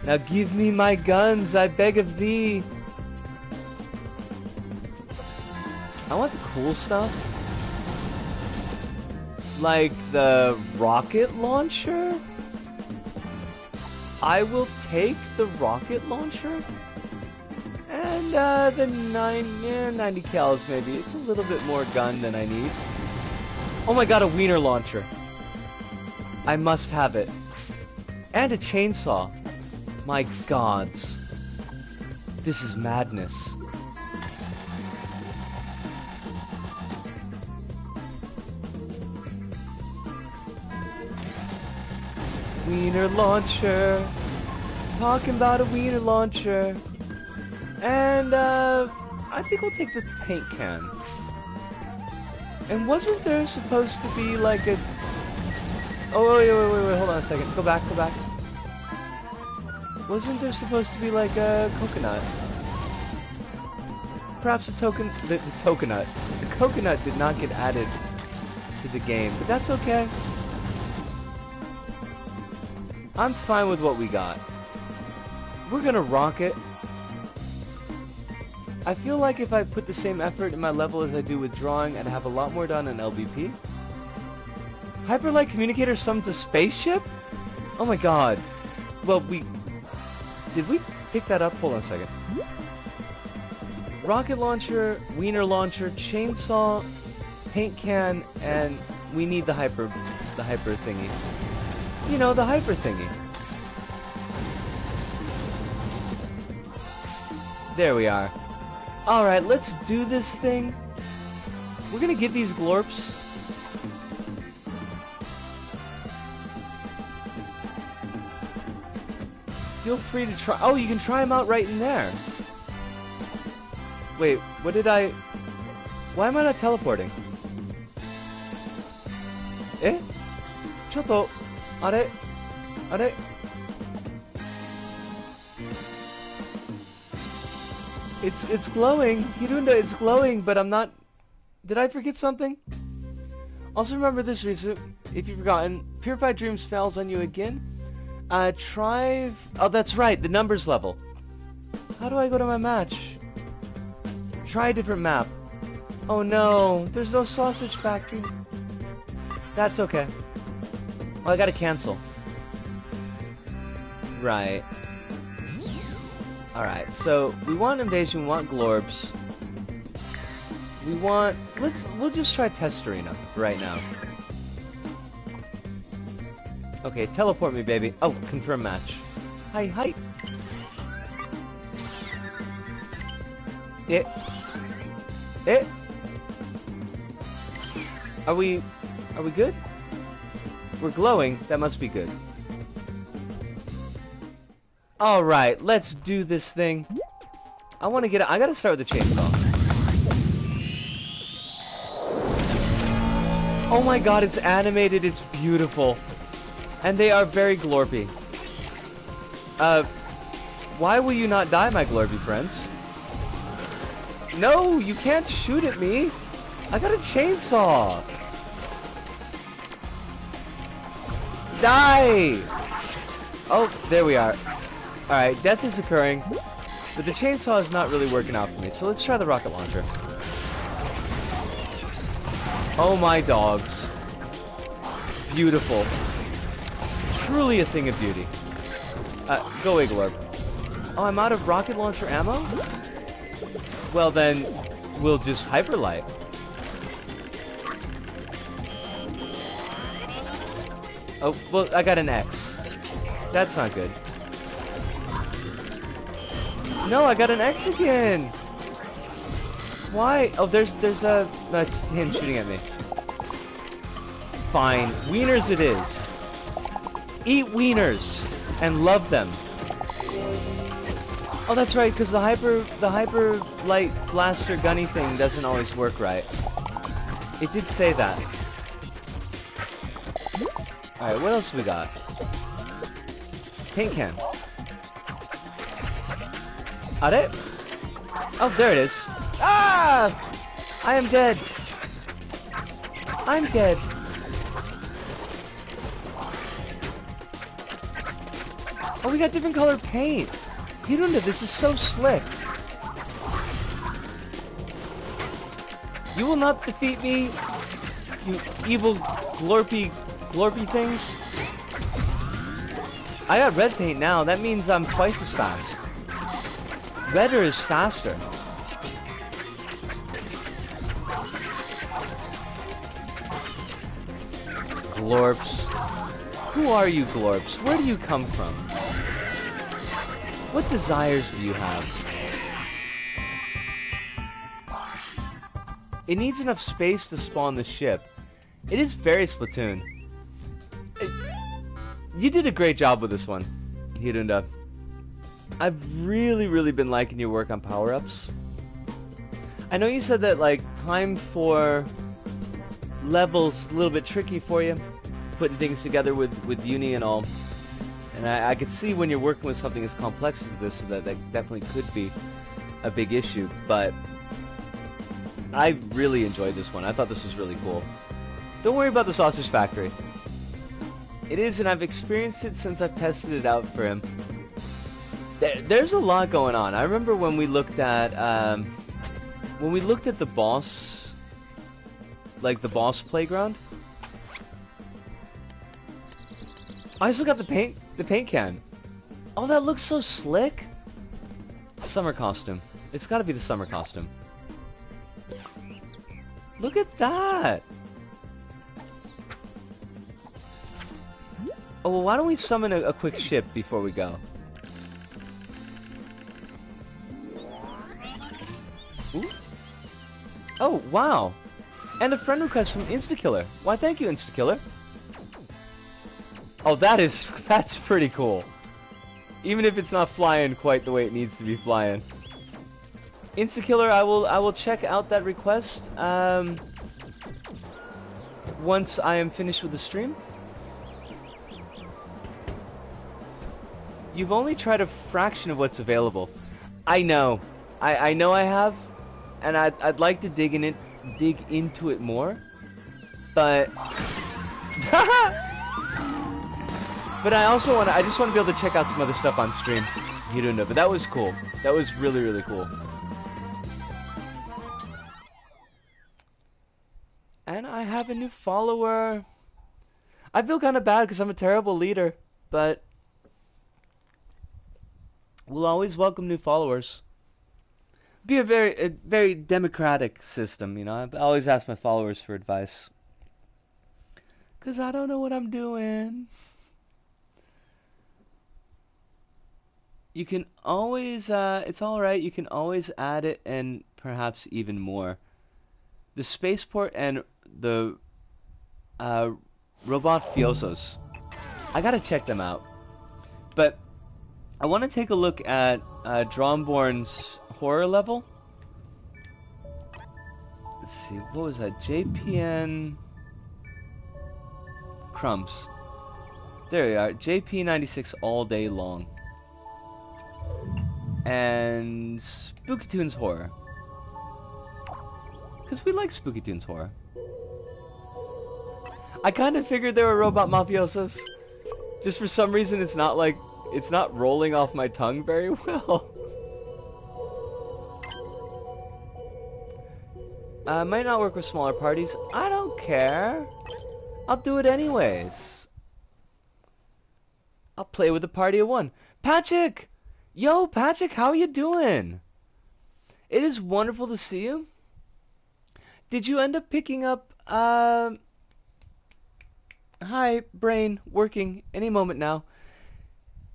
Now give me my guns, I beg of thee. I want the cool stuff. Like the rocket launcher? I will take the rocket launcher. And the 90 cals maybe. It's a little bit more gun than I need. Oh my god, a wiener launcher. I must have it. And a chainsaw. My gods. This is madness. Wiener launcher. Talking about a wiener launcher. And, I think we'll take the paint can. And wasn't there supposed to be like a... Oh, wait, hold on a second. Go back. Wasn't there supposed to be like a coconut? Perhaps the coconut. The coconut did not get added to the game, but that's okay. I'm fine with what we got. We're gonna rock it. I feel like if I put the same effort in my level as I do with drawing, I'd have a lot more done in LBP. Hyperlight communicator summons a spaceship? Oh my god. Well, did we pick that up? Hold on a second. Rocket launcher, wiener launcher, chainsaw, paint can, and we need the hyper thingy. You know, the hyper thingy. There we are. Alright, let's do this thing. We're gonna get these glorps. Feel free to try. Oh, you can try them out right in there. Wait, what did I... Why am I not teleporting? Eh? Chotto. Are? It's glowing. Hirunda, it's glowing, but I'm not... Did I forget something? Also remember this reason, if you've forgotten, Purified Dreams fails on you again. Try... Oh, that's right, the numbers level. How do I go to my match? Try a different map. Oh no, there's no sausage factory. That's okay. Well, I gotta cancel. Right. Alright, so we want invasion, we want glorbs. We want... We'll just try test arena right now. Okay, teleport me, baby. Oh, confirm match. Hi. Are we good? We're glowing. That must be good. Alright, let's do this thing. I gotta start with the chainsaw. Oh my god, it's animated, it's beautiful. And they are very glorpy. Why will you not die, my glorpy friends? No, you can't shoot at me. I got a chainsaw. Die! Oh, there we are. Alright, death is occurring. But the chainsaw is not really working out for me, so let's try the rocket launcher. Oh my dogs. Beautiful. Truly a thing of beauty. Go away, Glorp. Oh, I'm out of rocket launcher ammo? Well then, we'll just hyperlight. Oh, well, I got an X. That's not good. No, I got an X again! Why? Oh, there's a... That's him shooting at me. Fine. Wieners it is. Eat wieners and love them. Oh, that's right, because the hyper light blaster gunny thing doesn't always work right. It did say that. Alright, what else we got? Paint can. Are it? Oh, there it is. Ah! I am dead. I'm dead. Oh, we got different colored paint. Hirunda, this is so slick. You will not defeat me, you evil glorpy things. I got red paint now. That means I'm twice as fast. Redder is faster. Glorps. Who are you, Glorps? Where do you come from? What desires do you have? It needs enough space to spawn the ship. It is very Splatoon. You did a great job with this one, Hirunda. I've really been liking your work on power-ups. I know you said that, like, time for levels a little bit tricky for you, putting things together with Uni and all. And I could see when you're working with something as complex as this that definitely could be a big issue, but I really enjoyed this one. I thought this was really cool. Don't worry about the sausage factory. It is, and I've experienced it since I've tested it out for him. There's a lot going on. I remember when we looked at the boss, like the boss playground. I still got the paint can. Oh, that looks so slick. Summer costume. It's got to be the summer costume. Look at that. Oh, well, why don't we summon a quick ship before we go? Ooh. Oh, wow. And a friend request from Instakiller. Why, thank you, Instakiller. Oh, that's pretty cool. Even if it's not flying quite the way it needs to be flying. Instakiller, I will check out that request once I am finished with the stream. You've only tried a fraction of what's available. I know. I know I have, and I'd like to dig into it more, but but I just want to be able to check out some other stuff on stream. You don't know, but that was cool. That was really cool. And I have a new follower. I feel kind of bad because I'm a terrible leader, but we'll always welcome new followers. Be a very democratic system, you know. I always ask my followers for advice, cause I don't know what I'm doing. You can always, it's alright, you can always add it and perhaps even more. The spaceport and the robot Fiosos. I gotta check them out. But I want to take a look at Drawnborn's horror level. Let's see, what was that? JPN Crumbs. There we are. JP96 all day long. And Spooky Toons horror. Because we like Spooky Toons horror. I kind of figured they were robot mafiosos. Just for some reason it's not rolling off my tongue very well. Might not work with smaller parties. I don't care. I'll do it anyways. I'll play with a party of one. Patrick! Yo, Patrick, how are you doing? It is wonderful to see you. Did you end up picking up, hi, brain, working, any moment now.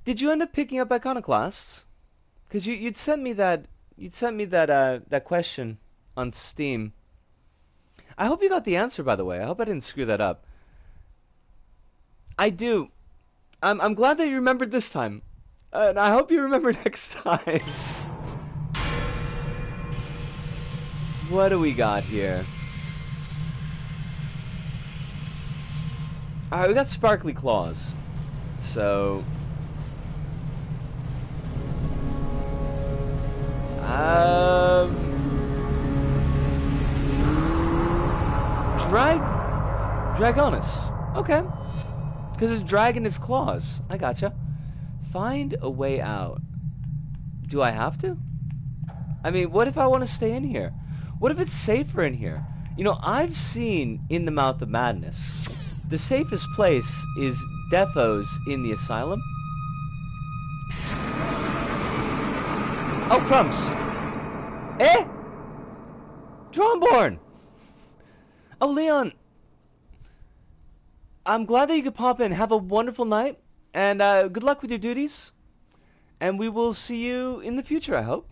Did you end up picking up Iconoclasts? Because you'd sent me that, that question on Steam. I hope you got the answer, by the way. I hope I didn't screw that up. I do. I'm glad that you remembered this time. And I hope you remember next time. What do we got here? Alright, we got sparkly claws. So... Dragonus. Okay. Because it's dragging its claws. I gotcha. Find a way out. Do I have to? I mean, what if I want to stay in here? What if it's safer in here? You know, I've seen In the Mouth of Madness. The safest place is defos in the asylum. Oh, crumbs. Eh? Dromborn! Oh, Leon. I'm glad that you could pop in. Have a wonderful night. And good luck with your duties. And we will see you in the future, I hope.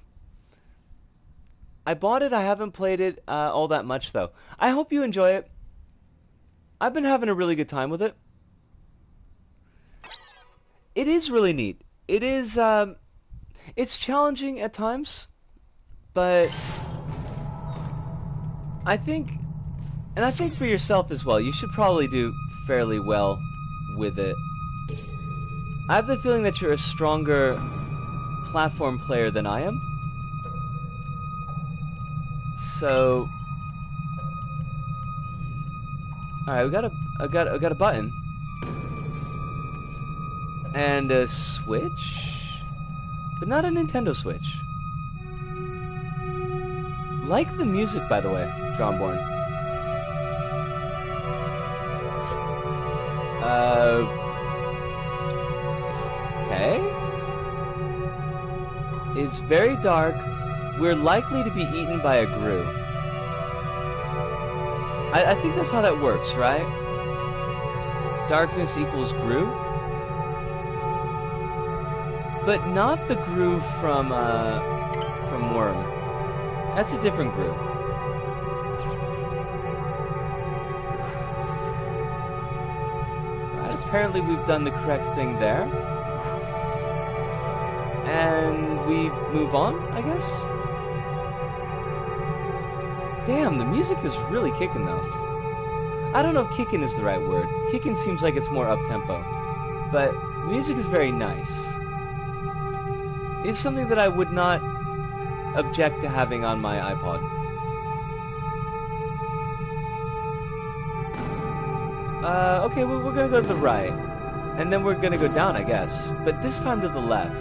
I bought it. I haven't played it all that much, though. I hope you enjoy it. I've been having a really good time with it. It is really neat. It is, it's challenging at times. But I think, and I think for yourself as well, you should probably do fairly well with it. I have the feeling that you're a stronger platform player than I am. So, all right, I got a button and a Switch, but not a Nintendo Switch. Like the music, by the way, Johnborn. Okay. It's very dark. We're likely to be eaten by a Gru. I think that's how that works, right? Darkness equals Gru. But not the Gru from Worm. That's a different Gru. Right, apparently we've done the correct thing there. And we move on, I guess? Damn, the music is really kicking, though. I don't know if kicking is the right word. Kicking seems like it's more up-tempo. But music is very nice. It's something that I would not object to having on my iPod. Okay, we're gonna go to the right. And then we're gonna go down, I guess. But this time to the left.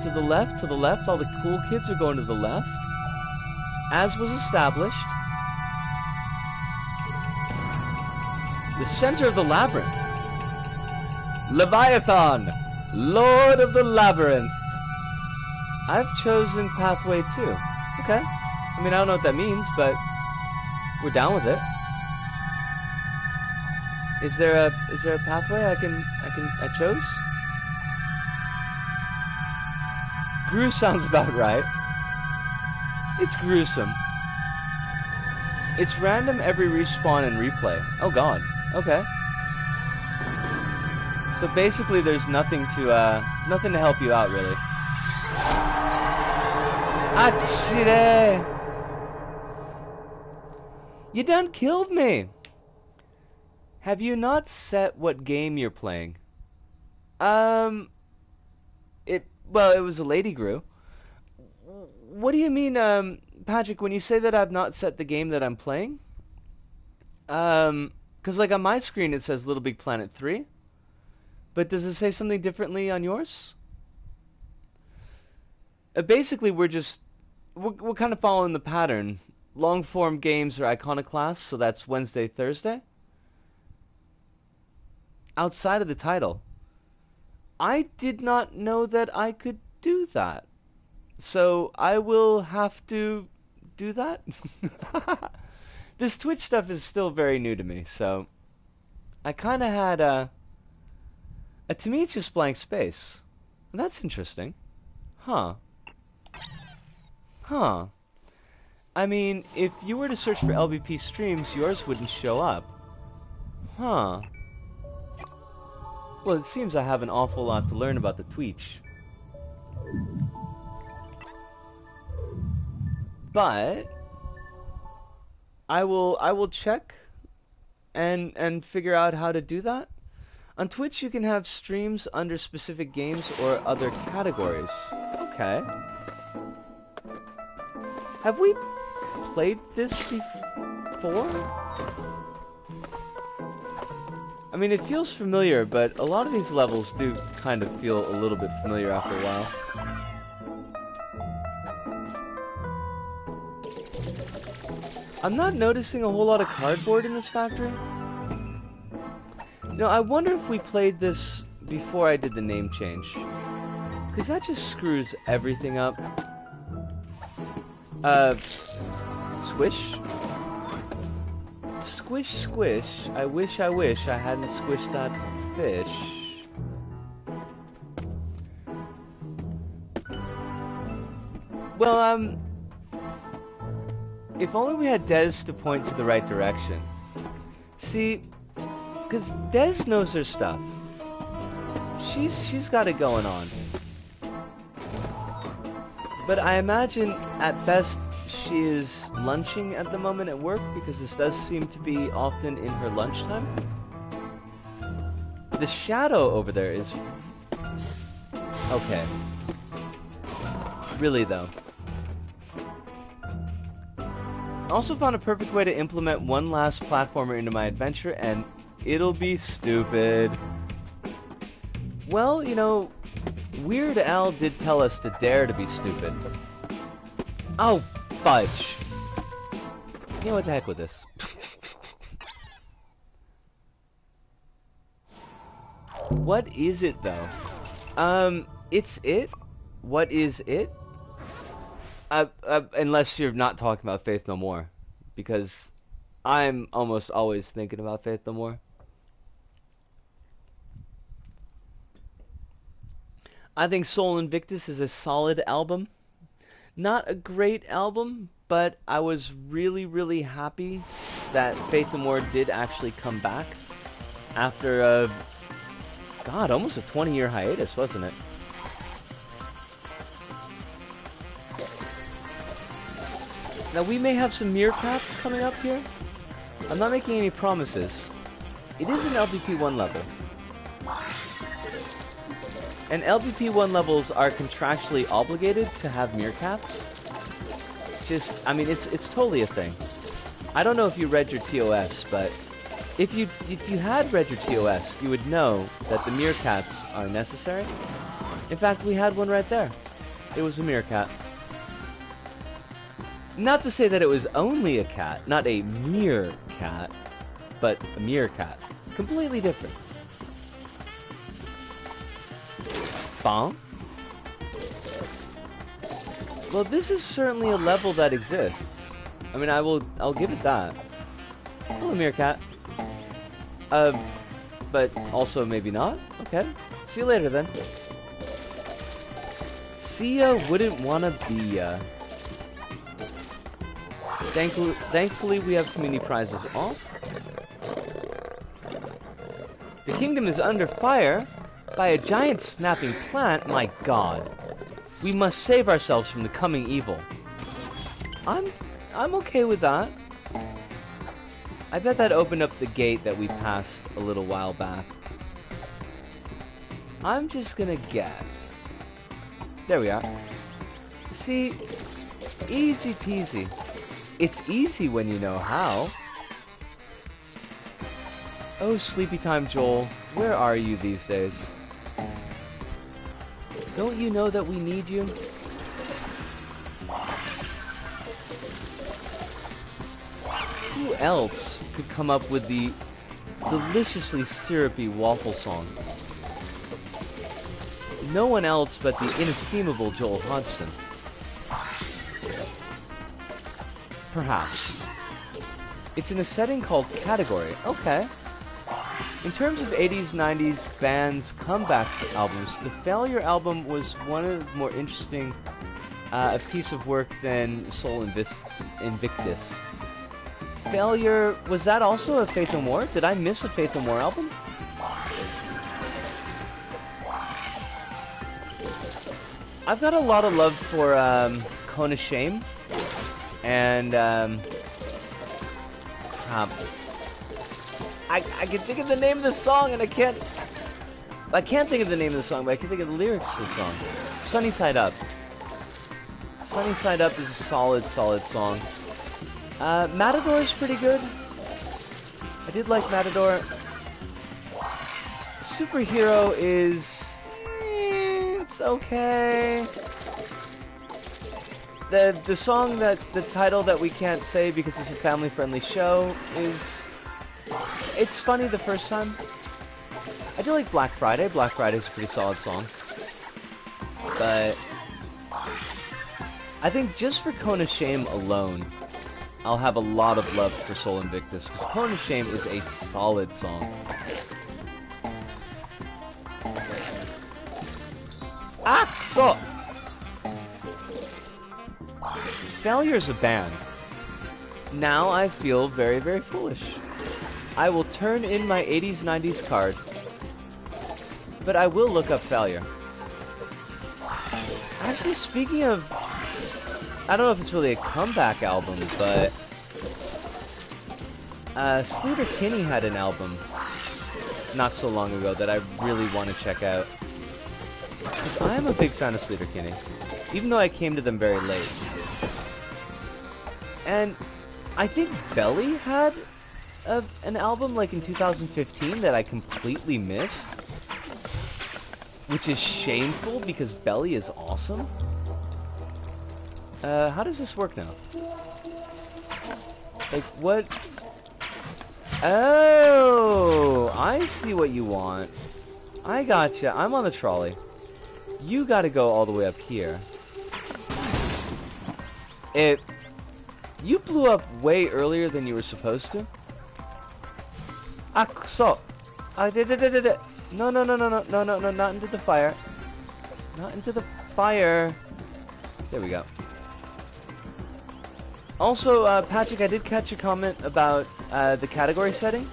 To the left, to the left. All the cool kids are going to the left. As was established. The center of the labyrinth. Leviathan, Lord of the Labyrinth. I've chosen pathway 2. Okay. I mean, I don't know what that means, but we're down with it. Is there a pathway I chose? Gru sounds about right. It's gruesome. It's random every respawn and replay. Oh god. Okay. So basically there's nothing to help you out really. Achire! You done killed me! Have you not set what game you're playing? Well, it was a Lady Gru. What do you mean, Patrick, when you say that I've not set the game that I'm playing? 'Cause like on my screen it says LittleBigPlanet 3. But does it say something differently on yours? Basically we're kind of following the pattern long form games are iconoclast, so that's Wednesday, Thursday. Outside of the title, I did not know that I could do that. So I will have to do that. This Twitch stuff is still very new to me, so I kind of had to me it's just blank space. That's interesting. Huh. Huh. I mean, if you were to search for LBP streams, yours wouldn't show up. Huh. Well, it seems I have an awful lot to learn about the Twitch. But I will check and figure out how to do that. On Twitch, you can have streams under specific games or other categories. Okay. Have we played this before? I mean, it feels familiar, but a lot of these levels do kind of feel a little bit familiar after a while. I'm not noticing a whole lot of cardboard in this factory. You know, I wonder if we played this before I did the name change. Because that just screws everything up. Squish? Squish, squish. I wish I hadn't squished that fish. Well, if only we had Des to point to the right direction. See, because Des knows her stuff. She's got it going on. But I imagine, at best, she is lunching at the moment at work, because this does seem to be often in her lunchtime. The shadow over there is... okay. Really, though. I also found a perfect way to implement one last platformer into my adventure, and it'll be stupid. Well, you know, Weird Al did tell us to dare to be stupid. Oh, fudge. You know what the heck with this. What is it, though? It's it? What is it? Unless you're not talking about Faith No More. Because I'm almost always thinking about Faith No More. I think Soul Invictus is a solid album. Not a great album, but I was really, really happy that Faith No More did actually come back after God, almost a 20-year hiatus, wasn't it? Now, we may have some meerkats coming up here. I'm not making any promises. It is an LBP1 level. And LBP1 levels are contractually obligated to have meerkats. Just, I mean, it's totally a thing. I don't know if you read your TOS, but if you had read your TOS, you would know that the meerkats are necessary. In fact, we had one right there. It was a meerkat. Not to say that it was only a cat, not a meerkat, but a meerkat. Completely different. Bomb? Well, this is certainly a level that exists. I mean, I'll give it that. Hello, meerkat. But also maybe not? Okay. See you later, then. See ya, wouldn't wanna be ya. Thankfully, we have community prizes off. The kingdom is under fire by a giant snapping plant. My god. We must save ourselves from the coming evil. I'm okay with that. I bet that opened up the gate that we passed a little while back. I'm just gonna guess. There we are. See, easy peasy. It's easy when you know how. Oh, sleepy time, Joel. Where are you these days? Don't you know that we need you? who else could come up with the deliciously syrupy waffle song? No one else but the inestimable Joel Hodgson. Perhaps. It's in a setting called Category. Okay. In terms of 80s, 90s bands' comeback albums, the Failure album was one of the more interesting a piece of work than Soul Invictus. Failure, was that also a Faith No More? Did I miss a Faith No More album? I've got a lot of love for Cone of Shame, and I can think of the name of the song, and I can't think of the name of the song, but I can think of the lyrics to the song. Sunny Side Up. Sunny Side Up is a solid song. Matador is pretty good. I did like Matador. Superhero is... it's okay. The song the title that we can't say because it's a family-friendly show is... it's funny the first time. I do like Black Friday. Black Friday is a pretty solid song. But... I think just for Cone of Shame alone, I'll have a lot of love for Soul Invictus, because Cone of Shame is a solid song. So! Failure's a band. Now I feel very, very foolish. I will turn in my 80s, 90s card, but I will look up Failure. Actually, speaking of... I don't know if it's really a comeback album, but... Sleater-Kinney had an album not so long ago that I really want to check out. Because I am a big fan of Sleater-Kinney, even though I came to them very late. And I think Belly had an album like in 2015 that I completely missed. Which is shameful because Belly is awesome. How does this work now? Like, what? Oh, I see what you want. I gotcha. I'm on the trolley. You gotta go all the way up here. You blew up way earlier than you were supposed to. So. No, not into the fire. Not into the fire. There we go. Also, Patrick, I did catch a comment about the category setting.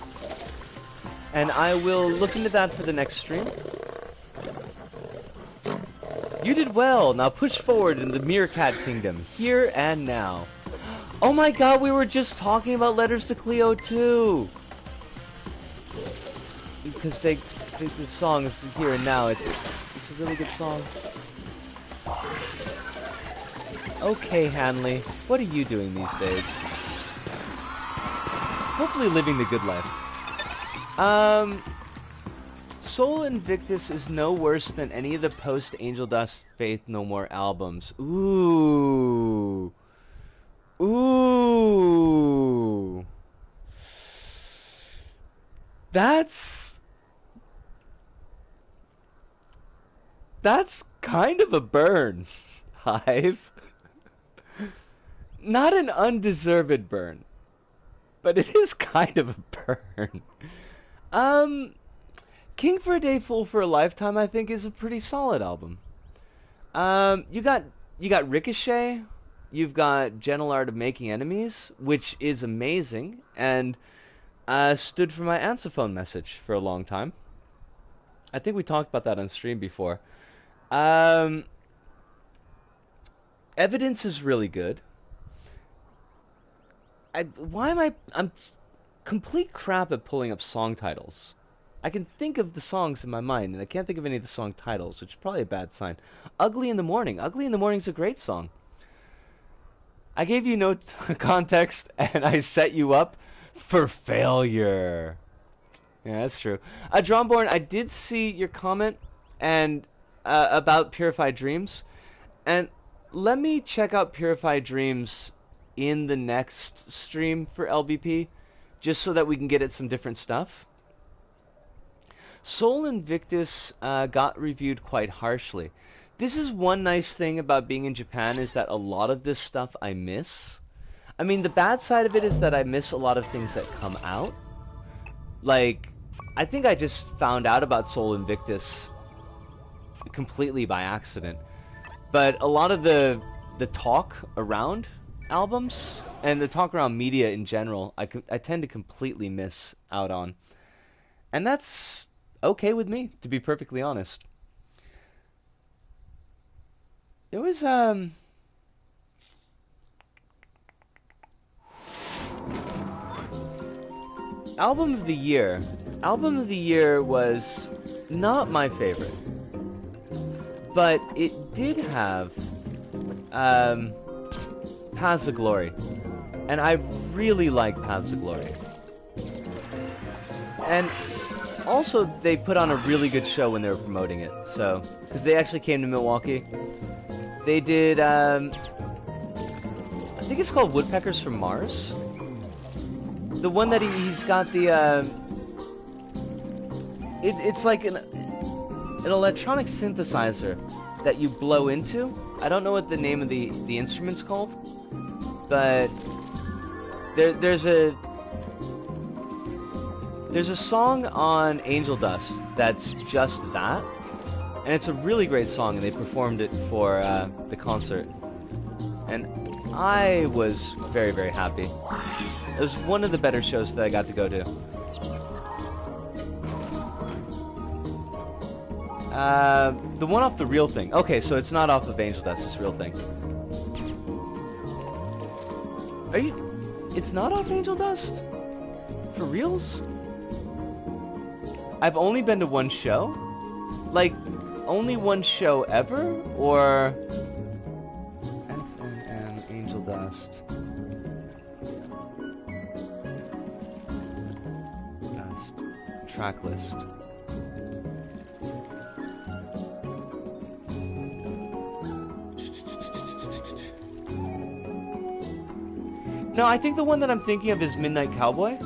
And I will look into that for the next stream. You did well. Now push forward in the Meerkat Kingdom. Here and now. Oh my god, we were just talking about Letters to Cleo too. Because the song is Here and Now. It's a really good song. Okay, Hanley, what are you doing these days? Hopefully living the good life. Soul Invictus is no worse than any of the post-Angel Dust Faith No More albums. Ooh. Ooh. That's kind of a burn, Hive. Not an undeserved burn, but it is kind of a burn. King for a Day, Fool for a Lifetime, I think, is a pretty solid album. You got Ricochet, you've got Gentle Art of Making Enemies, which is amazing, and stood for my Ansophone message for a long time. I think we talked about that on stream before. Evidence is really good. I'm complete crap at pulling up song titles. I can think of the songs in my mind, and I can't think of any of the song titles, which is probably a bad sign. Ugly in the Morning. Ugly in the Morning is a great song. I gave you no context, and I set you up for failure. Yeah, that's true. Dromborn, I did see your comment and about Purified Dreams, and let me check out Purified Dreams in the next stream for LBP, just so that we can get at some different stuff. Sol Invictus got reviewed quite harshly. This is one nice thing about being in Japan, is that a lot of this stuff I miss. I mean, the bad side of it is that I miss a lot of things that come out. Like, I think I just found out about Sol Invictus completely by accident. But a lot of the talk around albums, and the talk around media in general, I tend to completely miss out on. And that's okay with me, to be perfectly honest. There was, album of the year. Album of the year was not my favorite, but it did have Paths of Glory, and I really like Paths of Glory. And also, they put on a really good show when they were promoting it, so, because they actually came to Milwaukee. They did, I think it's called Woodpeckers from Mars. The one that he's got the, it's like an electronic synthesizer that you blow into. I don't know what the name of the instrument's called, but there's a song on Angel Dust that's just that, and it's a really great song, and they performed it for the concert, and I was very, very happy. It was one of the better shows that I got to go to. The one off The Real Thing. Okay, so it's not off of Angel Dust, it's Real Thing. Are you... It's not off Angel Dust? For reals? I've only been to one show? Like, only one show ever? Or... FNM, Angel Dust... track list. No, I think the one that I'm thinking of is Midnight Cowboy.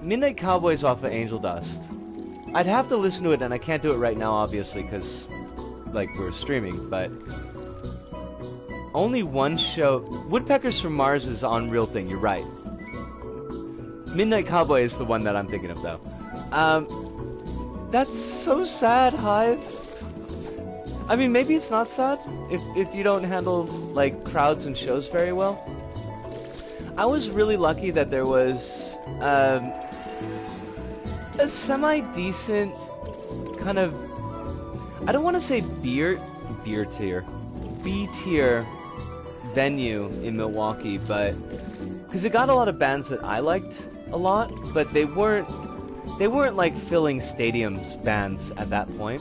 Midnight Cowboy's off of Angel Dust. I'd have to listen to it, and I can't do it right now, obviously, because, like, we're streaming, but... Only one show... Woodpeckers from Mars is on Real Thing, you're right. Midnight Cowboy is the one that I'm thinking of, though. That's so sad, Hive. I mean, maybe it's not sad if you don't handle, like, crowds and shows very well. I was really lucky that there was a semi-decent kind of... I don't want to say B tier venue in Milwaukee, but... Because it got a lot of bands that I liked a lot, but they weren't like filling stadiums bands at that point.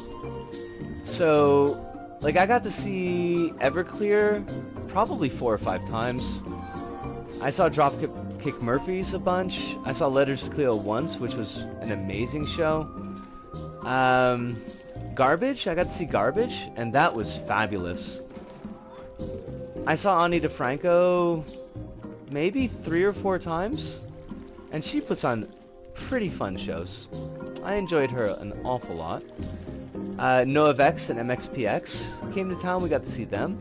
So, like, I got to see Everclear probably 4 or 5 times. I saw Dropkick Murphys a bunch. I saw Letters to Cleo once, which was an amazing show. Garbage, I got to see Garbage, and that was fabulous. I saw Ani DeFranco maybe 3 or 4 times, and she puts on pretty fun shows. I enjoyed her an awful lot. NoFX and MXPX came to town, we got to see them.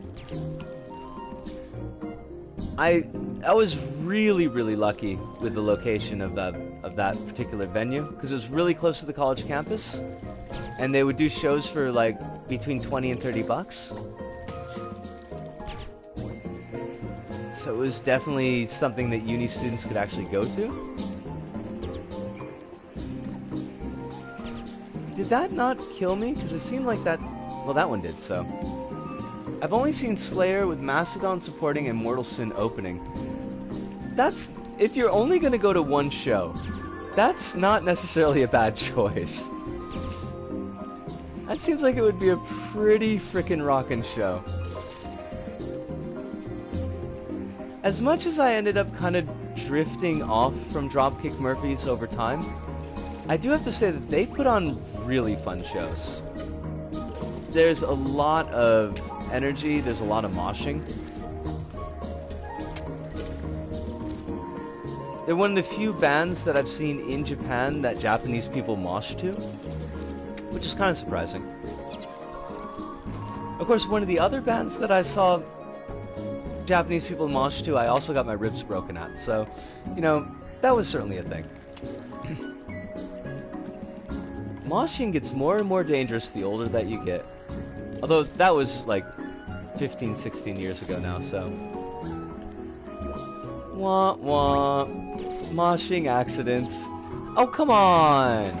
I was really, really lucky with the location of that particular venue, because it was really close to the college campus, and they would do shows for like between 20 and 30 bucks. So it was definitely something that uni students could actually go to. Did that not kill me? Because it seemed like that... Well, that one did, so... I've only seen Slayer with Mastodon supporting and Mortal Sin opening. That's... If you're only gonna go to one show, that's not necessarily a bad choice. That seems like it would be a pretty frickin' rockin' show. As much as I ended up kind of drifting off from Dropkick Murphys over time, I do have to say that they put on really fun shows. There's a lot of energy, there's a lot of moshing. They're one of the few bands that I've seen in Japan that Japanese people mosh to, which is kind of surprising. Of course, one of the other bands that I saw Japanese people mosh to, I also got my ribs broken at, so, you know, that was certainly a thing. Moshing gets more and more dangerous the older that you get. Although, that was like 15, 16 years ago now, so... Wah, wah. Moshing accidents. Oh, come on!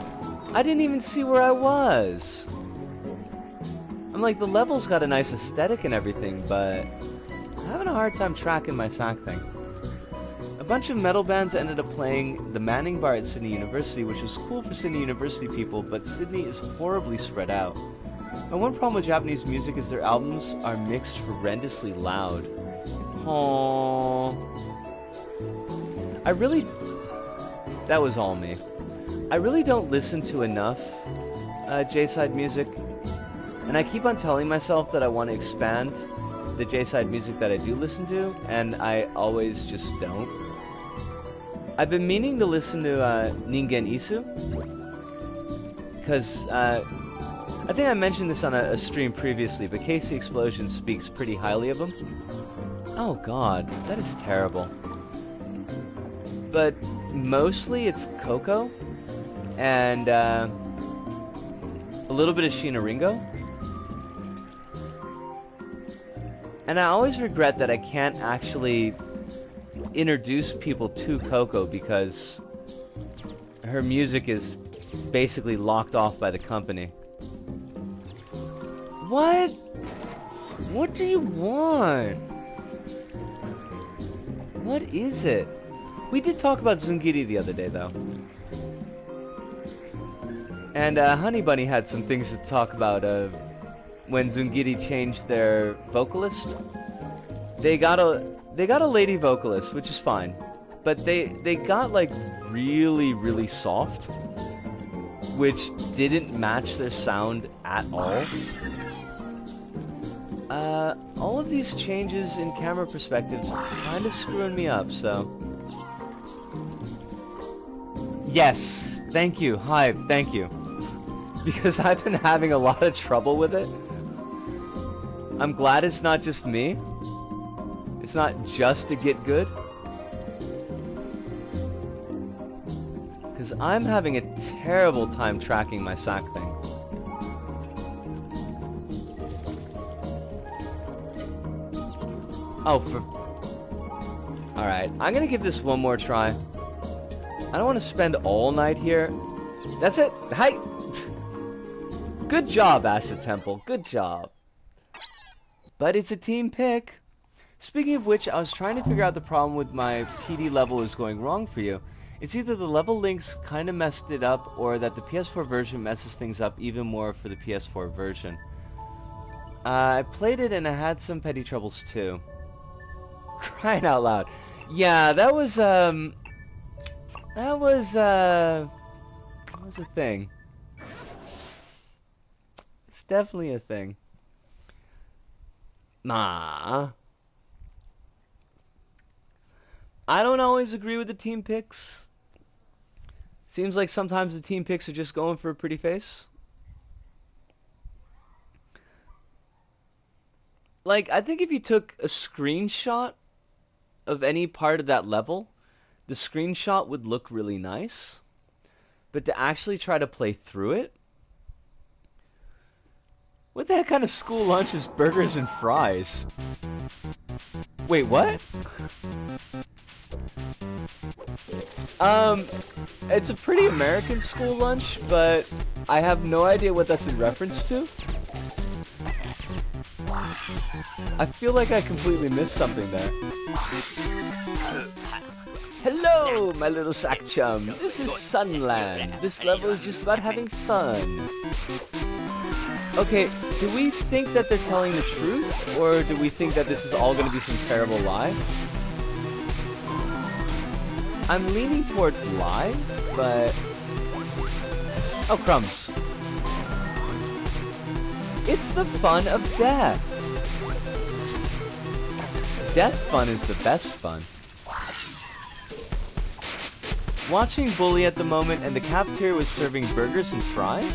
I didn't even see where I was! I'm like, the level's got a nice aesthetic and everything, but... I'm having a hard time tracking my sack thing. A bunch of metal bands ended up playing the Manning Bar at Sydney University, which was cool for Sydney University people, but Sydney is horribly spread out. My one problem with Japanese music is their albums are mixed horrendously loud. Aww. I really... That was all me. I really don't listen to enough J-side music, and I keep on telling myself that I want to expand the J-side music that I do listen to, and I always just don't. I've been meaning to listen to Ningen Isu, because I think I mentioned this on a stream previously, but Casey Explosion speaks pretty highly of him. Oh god, that is terrible. But mostly it's Coco, and a little bit of Sheena Ringo. And I always regret that I can't actually introduce people to Coco because her music is basically locked off by the company. What? What do you want? What is it? We did talk about Zungiri the other day, though. And Honey Bunny had some things to talk about when Zungiri changed their vocalist. They got a lady vocalist, which is fine, but they got like really soft, which didn't match their sound at all. All of these changes in camera perspectives are kind of screwing me up, so... Yes, thank you, Hive, thank you. Because I've been having a lot of trouble with it. I'm glad it's not just me. It's not just to get good. Because I'm having a terrible time tracking my sack thing. Oh, Alright, I'm gonna give this one more try. I don't want to spend all night here. That's it! Hi! Good job, Acid Temple. Good job. But it's a team pick. Speaking of which, I was trying to figure out the problem with my PD level is going wrong for you. It's either the level links kind of messed it up, or that the PS4 version messes things up even more for the PS4 version. I played it and I had some petty troubles too. Crying out loud. Yeah, that was a thing. It's definitely a thing. Nah. I don't always agree with the team picks. Seems like sometimes the team picks are just going for a pretty face. Like, I think if you took a screenshot of any part of that level, the screenshot would look really nice. But to actually try to play through it? What the heck kind of school lunch is burgers and fries? Wait, what? It's a pretty American school lunch, but I have no idea what that's in reference to. I feel like I completely missed something there. Hello, my little sack chum. This is Sunland. This level is just about having fun. Okay, do we think that they're telling the truth, or do we think that this is all going to be some terrible lie? I'm leaning towards lie, but... Oh, crumbs. It's the fun of death. Death fun is the best fun. watching Bully at the moment and the cafeteria was serving burgers and fries?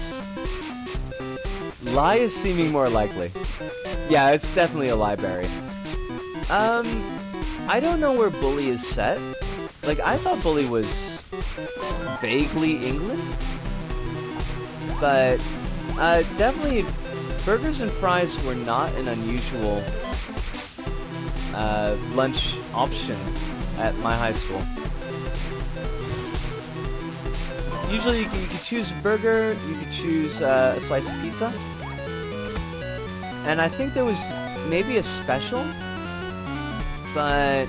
Lie is seeming more likely. Yeah, it's definitely a library. I don't know where Bully is set. Like, I thought Bully was vaguely England. But, definitely, burgers and fries were not an unusual, lunch option at my high school. Usually you could choose a burger, you could choose a slice of pizza. And I think there was maybe a special, but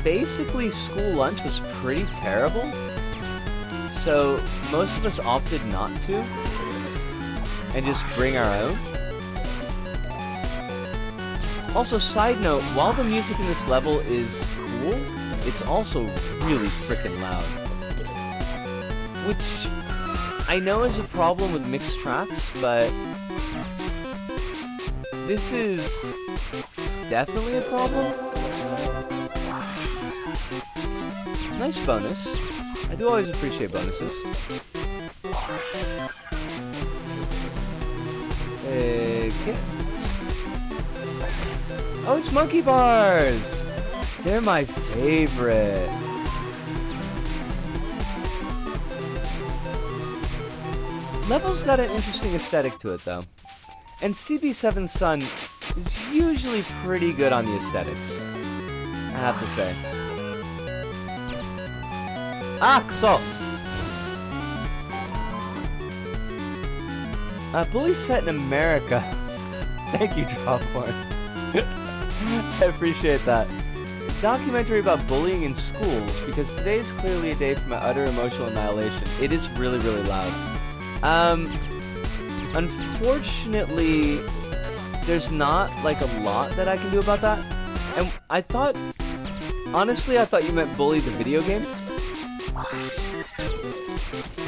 basically school lunch was pretty terrible. So most of us opted not to and just bring our own. Also, side note, while the music in this level is cool, it's also really freaking loud. Which I know is a problem with mixed tracks, but this is definitely a problem. Nice bonus. I do always appreciate bonuses. Okay. Oh, it's monkey bars! They're my favorite. Level's got an interesting aesthetic to it, though. And CB7 Sun is usually pretty good on the aesthetics, I have to say. Axel! Bully set in America. Thank you, Dropcorn. I appreciate that. Documentary about bullying in schools, because today is clearly a day for my utter emotional annihilation. It is really, really loud. Unfortunately, there's not, like, a lot that I can do about that. And I thought, honestly, I thought you meant Bully the video game.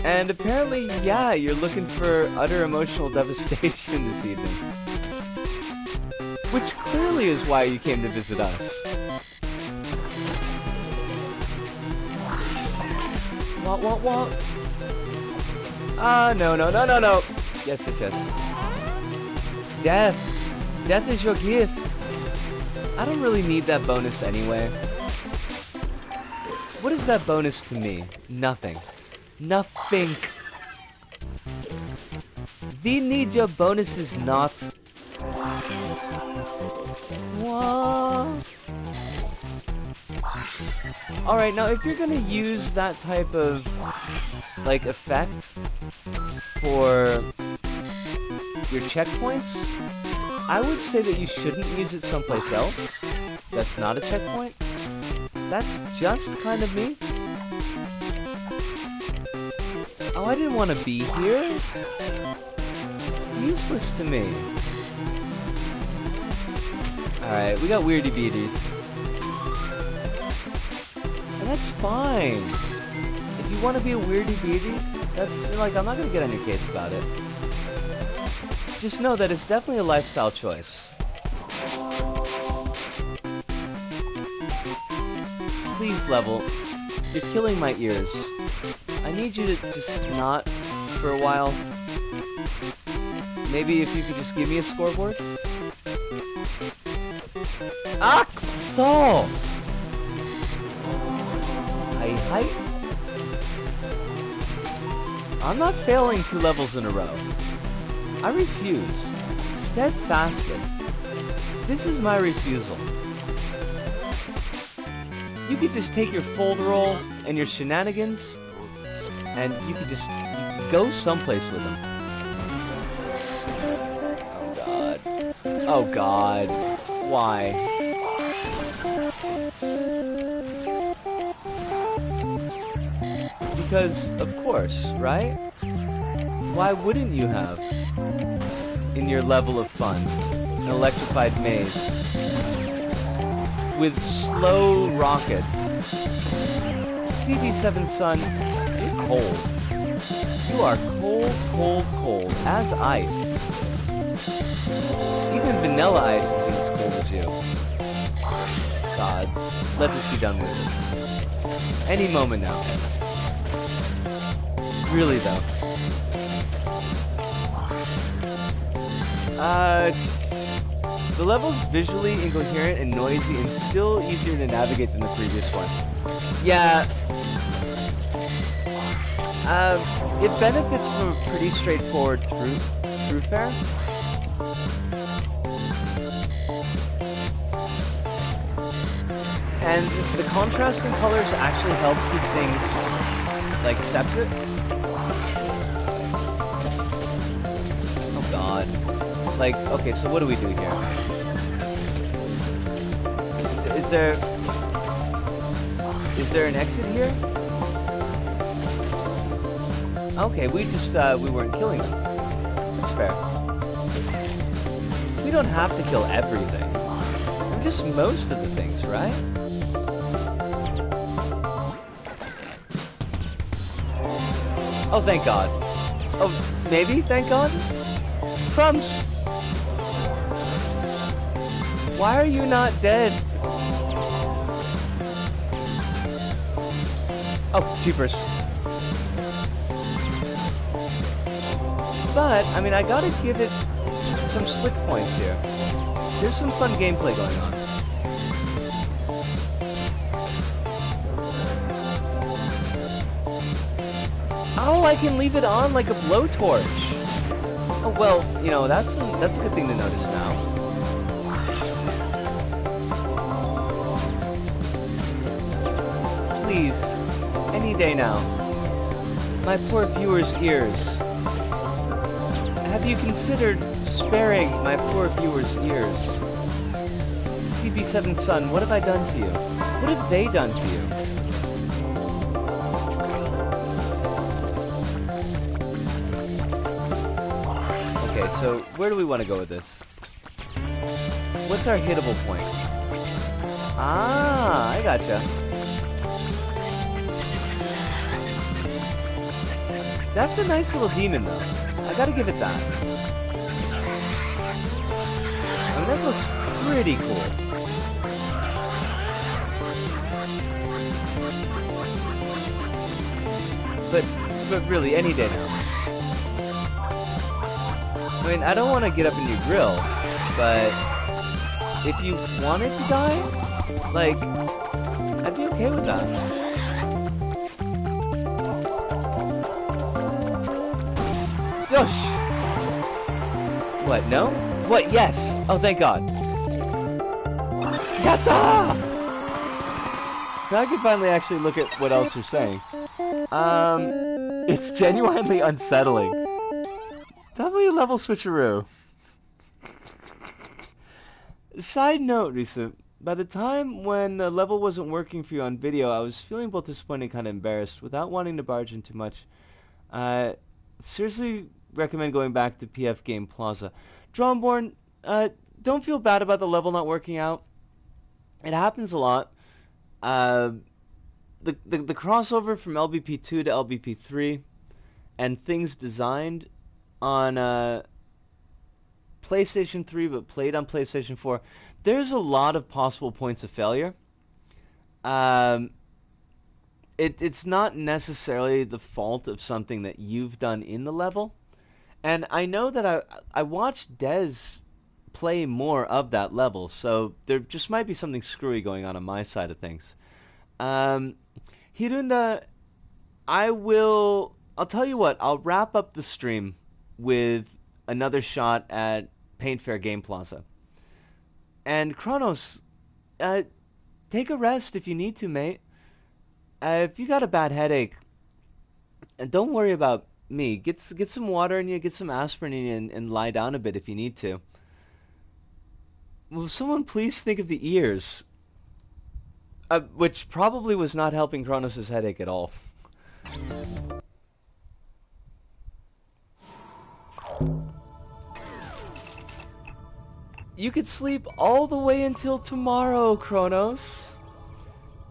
And apparently, yeah, you're looking for utter emotional devastation this evening. Which clearly is why you came to visit us. What? No. Yes. Death is your gift. I don't really need that bonus anyway. What is that bonus to me? Nothing. We need your bonuses, not. What? Alright, now if you're gonna use that type of, like, effect for your checkpoints, I would say that you shouldn't use it someplace else. That's not a checkpoint. That's just kind of me. Oh, I didn't want to be here. Useless to me. Alright, we got weirdy beaties. And that's fine. If you want to be a weirdy beady, that's, like, I'm not going to get on your case about it. Just know that it's definitely a lifestyle choice. Please, level. You're killing my ears. I need you to just not for a while. Maybe if you could just give me a scoreboard? Axel! Hi. I'm not failing 2 levels in a row. I refuse. Steadfastly. This is my refusal. You could just take your fold roll and your shenanigans, and you could just go someplace with them. Oh god. Why? Because, of course, right? Why wouldn't you have, in your level of fun, an electrified maze with slow rockets? CB7 Sun, you're cold. You are cold as ice. Even vanilla ice isn't as cold as you. Gods, let this be done with. Any moment now. Really, though. The level's visually incoherent and noisy and still easier to navigate than the previous one. Yeah. It benefits from a pretty straightforward through fare. And the contrast in colors actually helps keep things, like, separate. Oh god. Like, okay, so what do we do here? Is there an exit here? Okay, we weren't killing them. That's fair. We don't have to kill everything. Just most of the things, right? Oh, thank God. Oh, maybe, thank God? Crumbs! Why are you not dead? Oh, jeepers. But, I mean, I gotta give it some slick points here. There's some fun gameplay going on. Oh, I can leave it on like a blowtorch. Oh, well, you know, that's a good thing to notice now. Please, any day now. My poor viewers' ears. Have you considered sparing my poor viewers' ears? CB7 Sun, what have I done to you? What have they done to you? Okay, so where do we want to go with this? What's our hittable point? Ah, I gotcha. That's a nice little demon, though. I gotta give it that. I mean, that looks pretty cool. But really, any day now. I mean, I don't want to get up in your grill, but if you wanted to die, like, I'd be okay with that. Yosh! What, no? What, yes! Oh, thank God. Yatta! Now I can finally actually look at what else you're saying. It's genuinely unsettling. W level switcheroo. Side note, Risa. By the time when the level wasn't working for you on video, I was feeling both disappointed and kind of embarrassed. Without wanting to barge in too much, seriously recommend going back to PF Game Plaza. Drawnborn, don't feel bad about the level not working out. It happens a lot. The crossover from LBP2 to LBP3 and things designed on PlayStation 3 but played on PlayStation 4, there's a lot of possible points of failure. It's not necessarily the fault of something that you've done in the level. And I know that I watched Dez play more of that level, so there just might be something screwy going on my side of things. Hirunda, I'll tell you what, I'll wrap up the stream with another shot at Paint Fair Game Plaza. And Kronos, take a rest if you need to, mate. If you got a bad headache, don't worry about me. Get some water in you, get some aspirin in you, and lie down a bit if you need to. Will someone please think of the ears? Which probably was not helping Kronos' headache at all. You could sleep all the way until tomorrow, Kronos.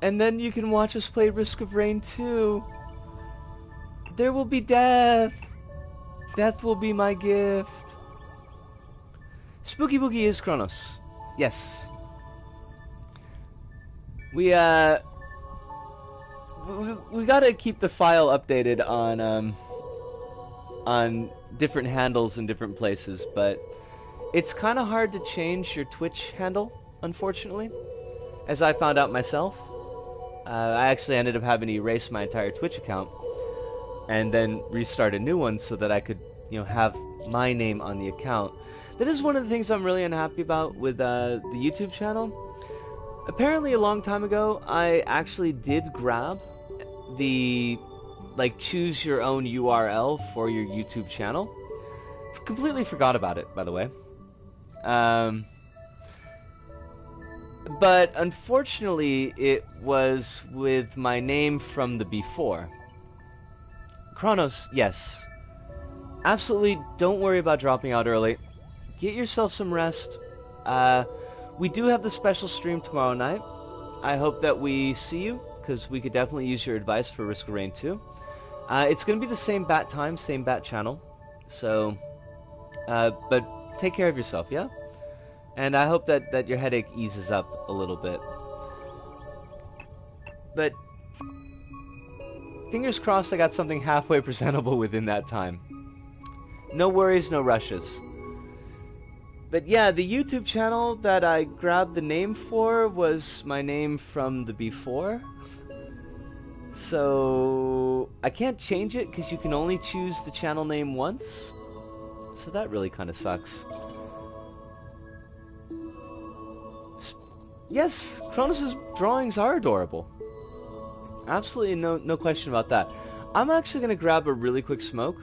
And then you can watch us play Risk of Rain 2. There will be death. Death will be my gift. Spooky Boogie is Kronos. Yes. We we gotta keep the file updated on different handles in different places, but it's kind of hard to change your Twitch handle, unfortunately, as I found out myself. I actually ended up having to erase my entire Twitch account and then restart a new one so that I could, have my name on the account. That is one of the things I'm really unhappy about with the YouTube channel. Apparently, a long time ago, I actually did grab the, choose your own URL for your YouTube channel. Completely forgot about it, by the way. But unfortunately, it was with my name from the before. Kronos, yes. Absolutely, don't worry about dropping out early. Get yourself some rest. We do have the special stream tomorrow night. I hope that we see you, because we could definitely use your advice for Risk of Rain 2. It's going to be the same bat time, same bat channel. So, but take care of yourself, yeah? And I hope that your headache eases up a little bit. But fingers crossed I got something halfway presentable within that time. No worries, no rushes. But yeah, the YouTube channel that I grabbed the name for was my name from the before. So I can't change it because you can only choose the channel name once. So that really kind of sucks. Yes, Kronos' drawings are adorable. Absolutely no question about that. I'm actually going to grab a really quick smoke,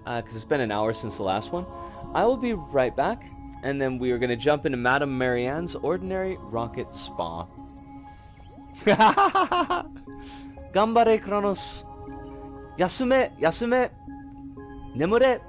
because it's been an hour since the last one. I will be right back, and then we are going to jump into Madame Marianne's Ordinary Rocket Spa. Gambare, Kronos. Yasume, yasume. Nemure.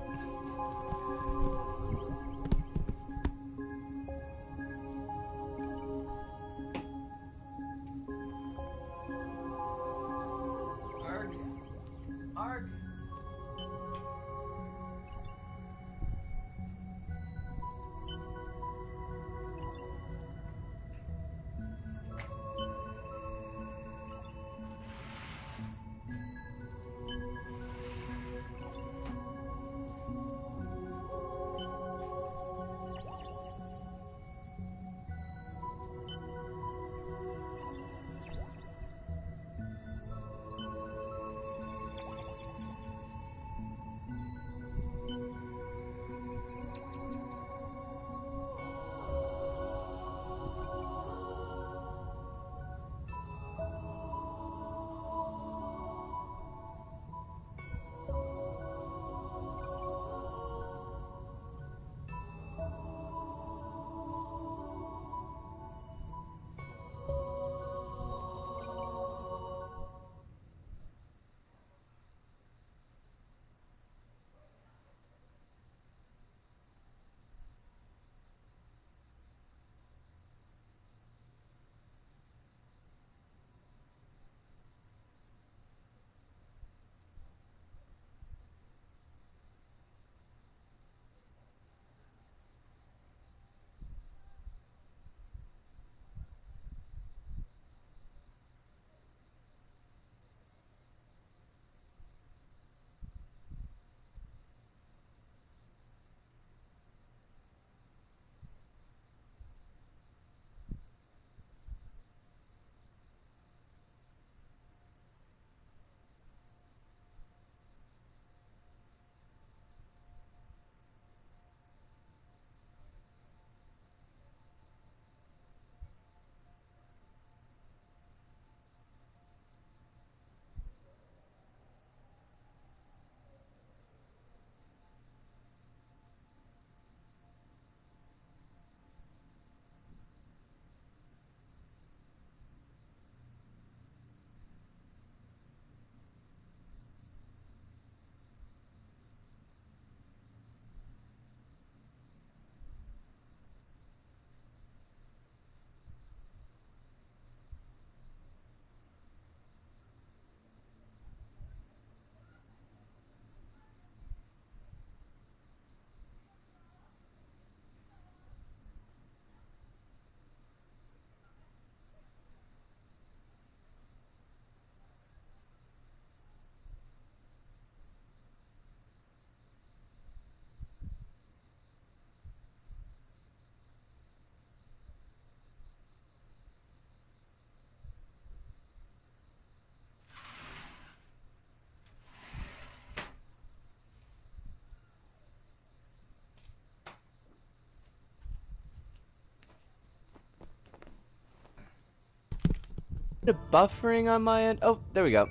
buffering on my end. Oh, there we go.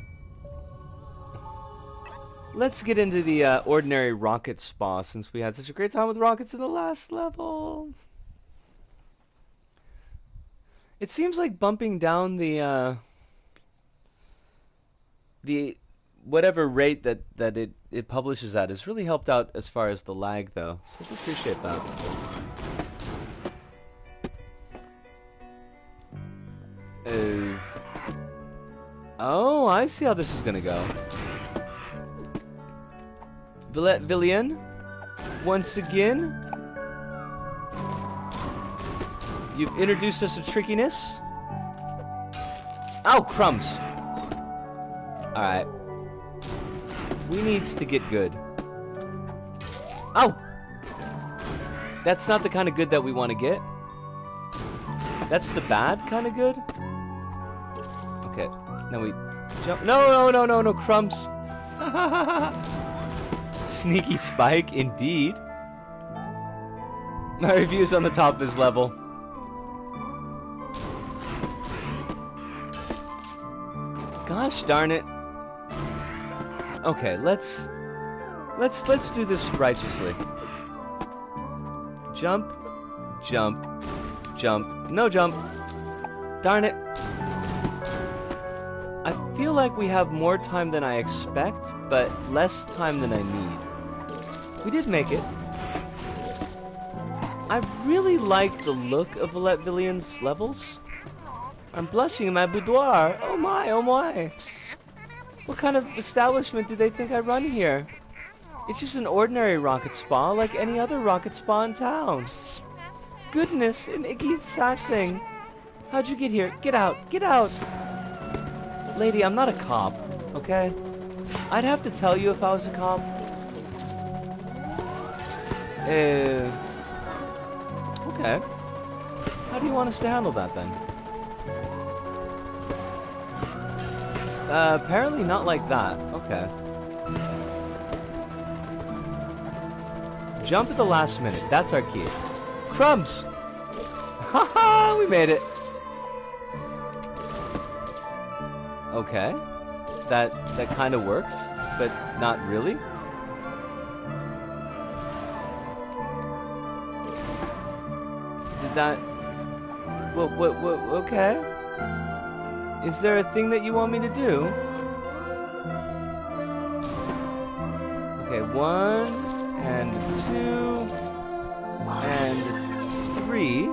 Let's get into the ordinary rocket spa since we had such a great time with rockets in the last level. It seems like bumping down the whatever rate that it publishes at has really helped out as far as the lag though. So I appreciate that. Oh, I see how this is gonna go. Villian, once again, you've introduced us to trickiness. Oh, crumbs. Alright. We needs to get good. Oh! That's not the kind of good that we want to get. That's the bad kind of good. Okay, now we jump. No, crumbs. Sneaky spike, indeed. My review's on the top of his level. Gosh darn it. Okay, let's do this righteously. Jump, jump, jump. No jump. Darn it. I feel like we have more time than I expect, but less time than I need. We did make it. I really like the look of Villian's levels. I'm blushing in my boudoir. Oh my, oh my. What kind of establishment do they think I run here? It's just an ordinary rocket spa like any other rocket spa in town. Goodness, an icky sack thing. How'd you get here? Get out, get out. Lady, I'm not a cop, okay? I'd have to tell you if I was a cop. Okay. How do you want us to handle that then? Apparently not like that. Okay. Jump at the last minute. That's our key. Crumbs! Haha! We made it! Okay. That kind of worked, but not really. Did that... What, okay. Is there a thing that you want me to do? Okay, 1, and 2, and 3.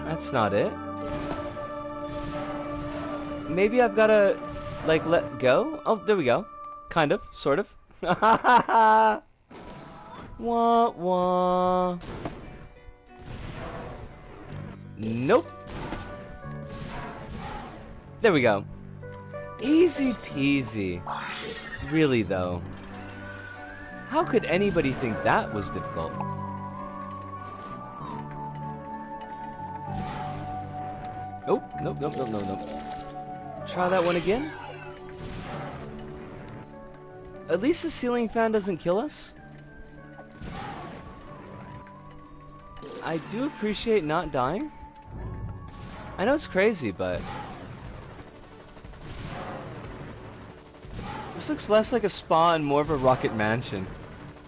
That's not it. Maybe I've gotta, like, let go? Oh, there we go. Kind of, sort of. Wah, wah. Nope. There we go. Easy peasy. Really, though. How could anybody think that was difficult? Oh, nope. Try that one again. At least the ceiling fan doesn't kill us. I do appreciate not dying. I know it's crazy, but... This looks less like a spa and more of a rocket mansion.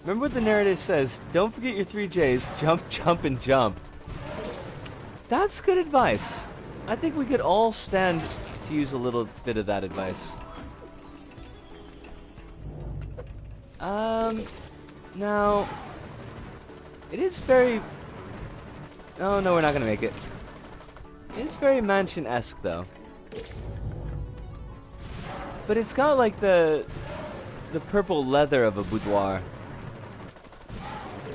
Remember what the narrative says, don't forget your 3 J's, jump, jump, and jump. That's good advice. I think we could all stand to use a little bit of that advice. Now... It is very... Oh, no, we're not gonna make it. It's very mansion-esque, though. But it's got, like, the purple leather of a boudoir.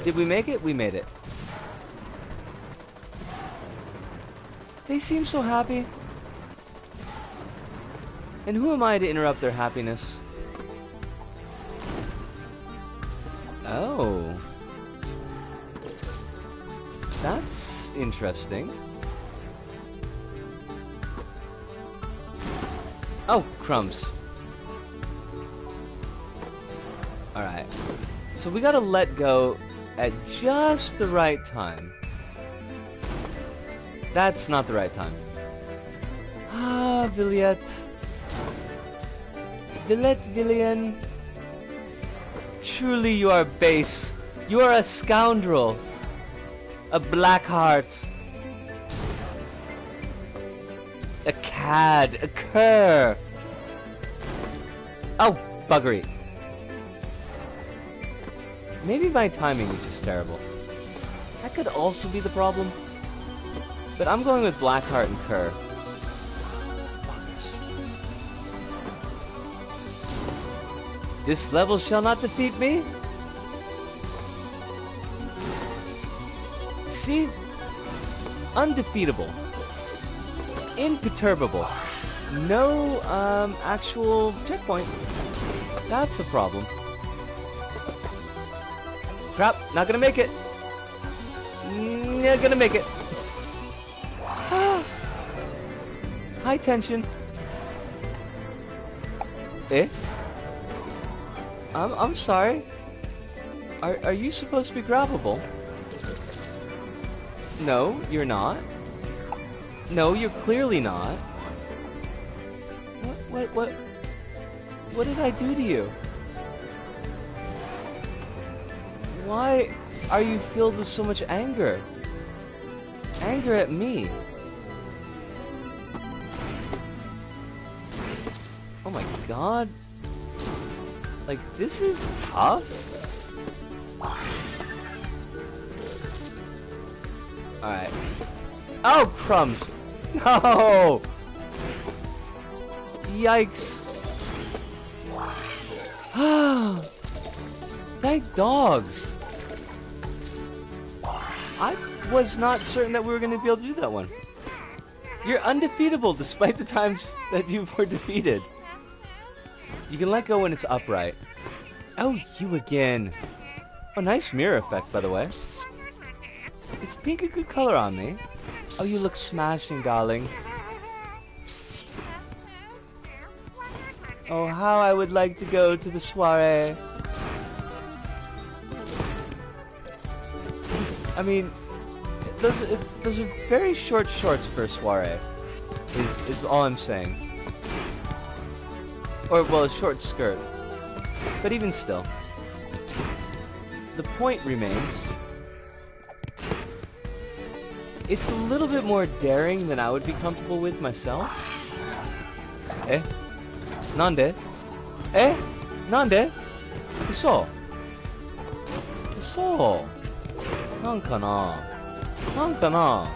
Did we make it? We made it. They seem so happy. And who am I to interrupt their happiness? Oh. That's interesting. Oh, crumbs. Alright. So we gotta let go at just the right time. That's not the right time. Ah, Villiet. Villian. Truly you are base. You are a scoundrel. A black heart. A cad. A cur. Oh, buggery. Maybe my timing is just terrible. That could also be the problem. But I'm going with Blackheart and Cur. This level shall not defeat me. See? Undefeatable. Imperturbable. No, actual checkpoint. That's a problem. Crap, not gonna make it. Not gonna make it. High tension. Eh? I'm sorry. Are you supposed to be grabbable? No, you're not. No, you're clearly not. What did I do to you? Why are you filled with so much anger? Anger at me. Oh my god. Like, this is tough? Alright. Oh, crumbs! No! Yikes. Thank dogs. I was not certain that we were going to be able to do that one. You're undefeatable despite the times that you were defeated. You can let go when it's upright. Oh, you again. Oh, nice mirror effect, by the way. Is pink a good color on me? Oh, you look smashing, darling. Oh, how I would like to go to the soiree. I mean, those are very short shorts for a soiree, is all I'm saying. Or, well, a short skirt. But even still. The point remains. It's a little bit more daring than I would be comfortable with myself. Eh? Nande? Eh? Nande? Uso? Uso? Nankana? Nankana?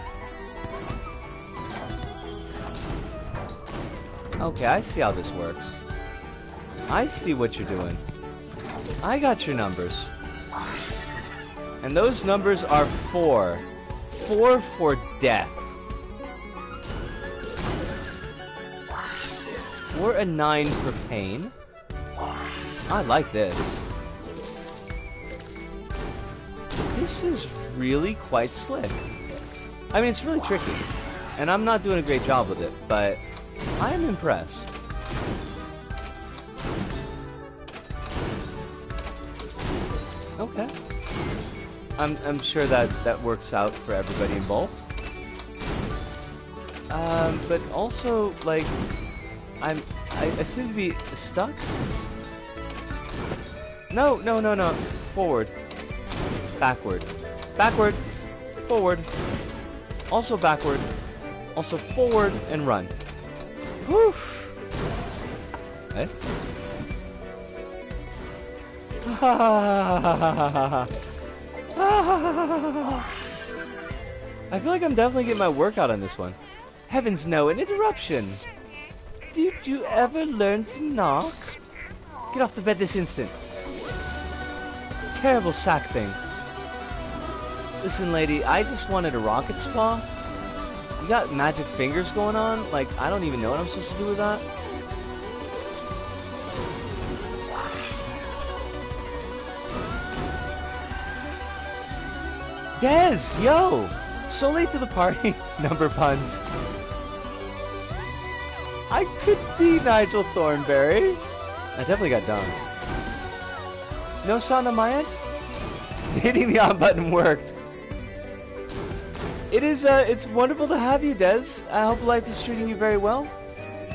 Okay, I see how this works. I see what you're doing. I got your numbers. And those numbers are 4. 4 for death. Or a 9 for pain. I like this. This is really quite slick. I mean, it's really tricky. And I'm not doing a great job with it, but I am impressed. Okay. I'm sure that works out for everybody involved. But also, like, I seem to be stuck. No. Forward. Backward. Backward. Forward. Also backward. Also forward and run. Whew. Eh? I feel like I'm definitely getting my workout on this one. Heavens no, an interruption! Did you ever learn to knock? Get off the bed this instant. Terrible sack thing. Listen lady, I just wanted a rocket spa. You got magic fingers going on? Like, I don't even know what I'm supposed to do with that. Des, yo! So late to the party. Number puns. I could be Nigel Thornberry. I definitely got done. No sound on my end? Hitting the on button worked. It's wonderful to have you, Des. I hope life is treating you very well.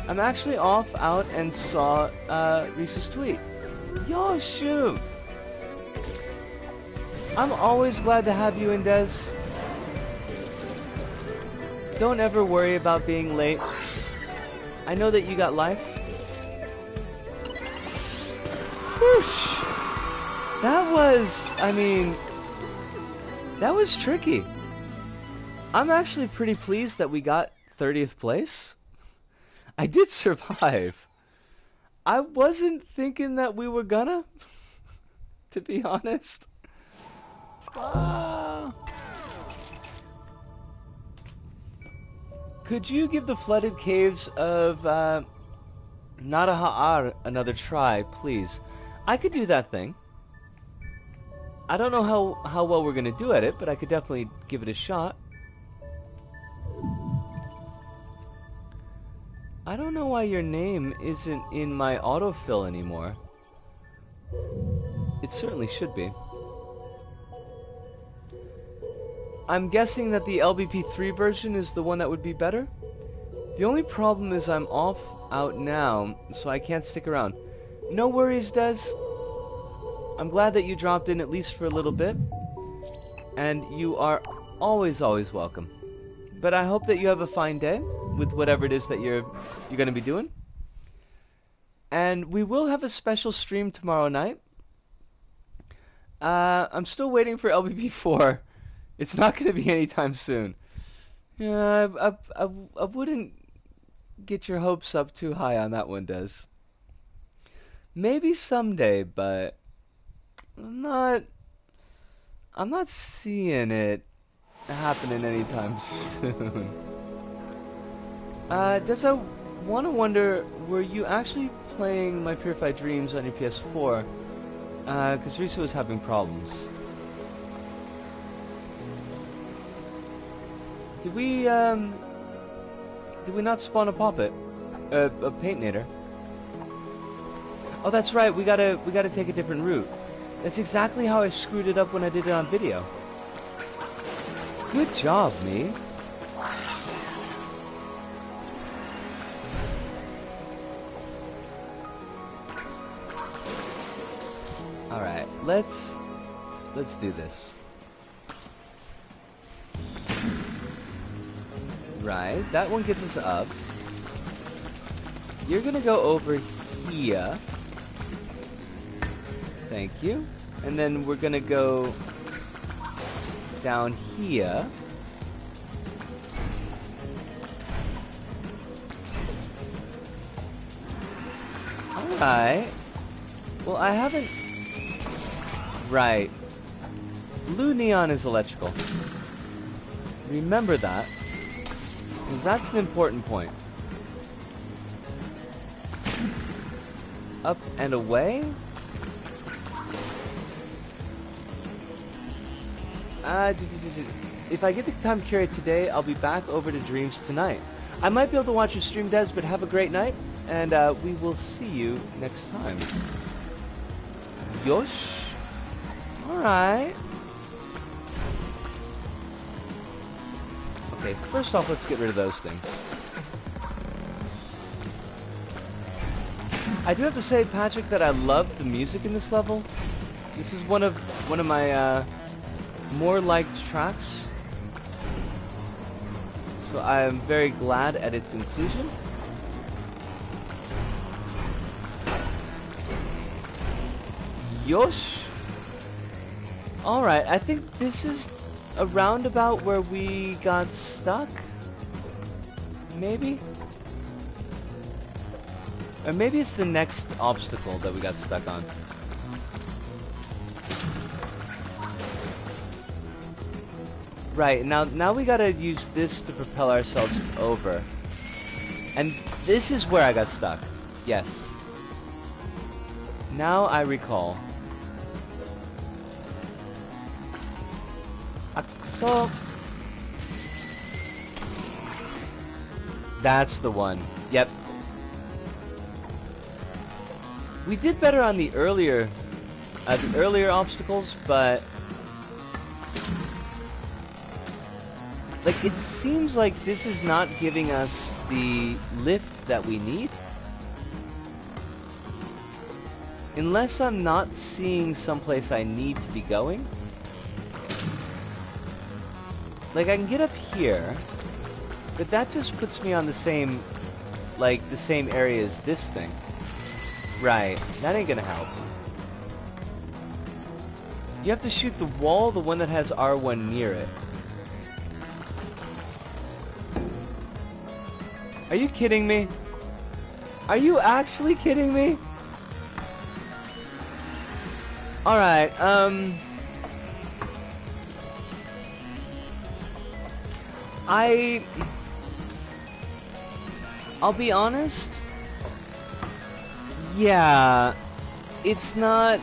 I'm actually off out and saw Reese's tweet. Yo, shoot. I'm always glad to have you in, Des. Don't ever worry about being late. I know that you got life. Whoosh. That was, I mean, that was tricky. I'm actually pretty pleased that we got 30th place. I did survive. I wasn't thinking that we were gonna, to be honest. Could you give the flooded caves of PtaER another try, please? I could do that thing. I don't know how well we're gonna do at it, but I could definitely give it a shot. I don't know why your name isn't in my autofill anymore. It certainly should be. I'm guessing that the LBP3 version is the one that would be better. The only problem is I'm off out now, so I can't stick around. No worries, Des. I'm glad that you dropped in at least for a little bit. And you are always welcome. But I hope that you have a fine day with whatever it is that you're going to be doing. And we will have a special stream tomorrow night. I'm still waiting for LBP4. It's not going to be anytime soon. Yeah, I wouldn't get your hopes up too high on that one, Des. Maybe someday, but I'm not seeing it happening anytime soon. Des, I want to wonder, were you actually playing My Purified Dreams on your PS4? Because Risa was having problems. Did we not spawn a poppet? A paintinator? Oh, that's right, we gotta take a different route. That's exactly how I screwed it up when I did it on video. Good job, me. Alright, let's do this. Right, that one gets us up. You're gonna go over here. Thank you. And then we're gonna go down here. Alright. Well, I haven't... Right. Blue neon is electrical. Remember that. Because that's an important point. Up and away? If I get the time carried today, I'll be back over to Dreams tonight. I might be able to watch your stream, Des, but have a great night, and we will see you next time. Yosh? Alright. Okay, first off, let's get rid of those things. I do have to say, Patrick, that I love the music in this level. This is one of my more liked tracks. So I am very glad at its inclusion. Yosh! Alright, I think this is a roundabout where we got stuck? Maybe? Or maybe it's the next obstacle that we got stuck on. Right, now we gotta use this to propel ourselves over. And this is where I got stuck. Yes. Now I recall. So that's the one. Yep. We did better on the earlier obstacles, but Like, it seems like this is not giving us the lift that we need. Unless I'm not seeing someplace I need to be going. Like, I can get up here, but that just puts me on the same, like, the same area as this thing. Right, that ain't gonna help. You have to shoot the wall, the one that has R1 near it. Are you kidding me? Are you actually kidding me? Alright, I'll be honest. Yeah, it's not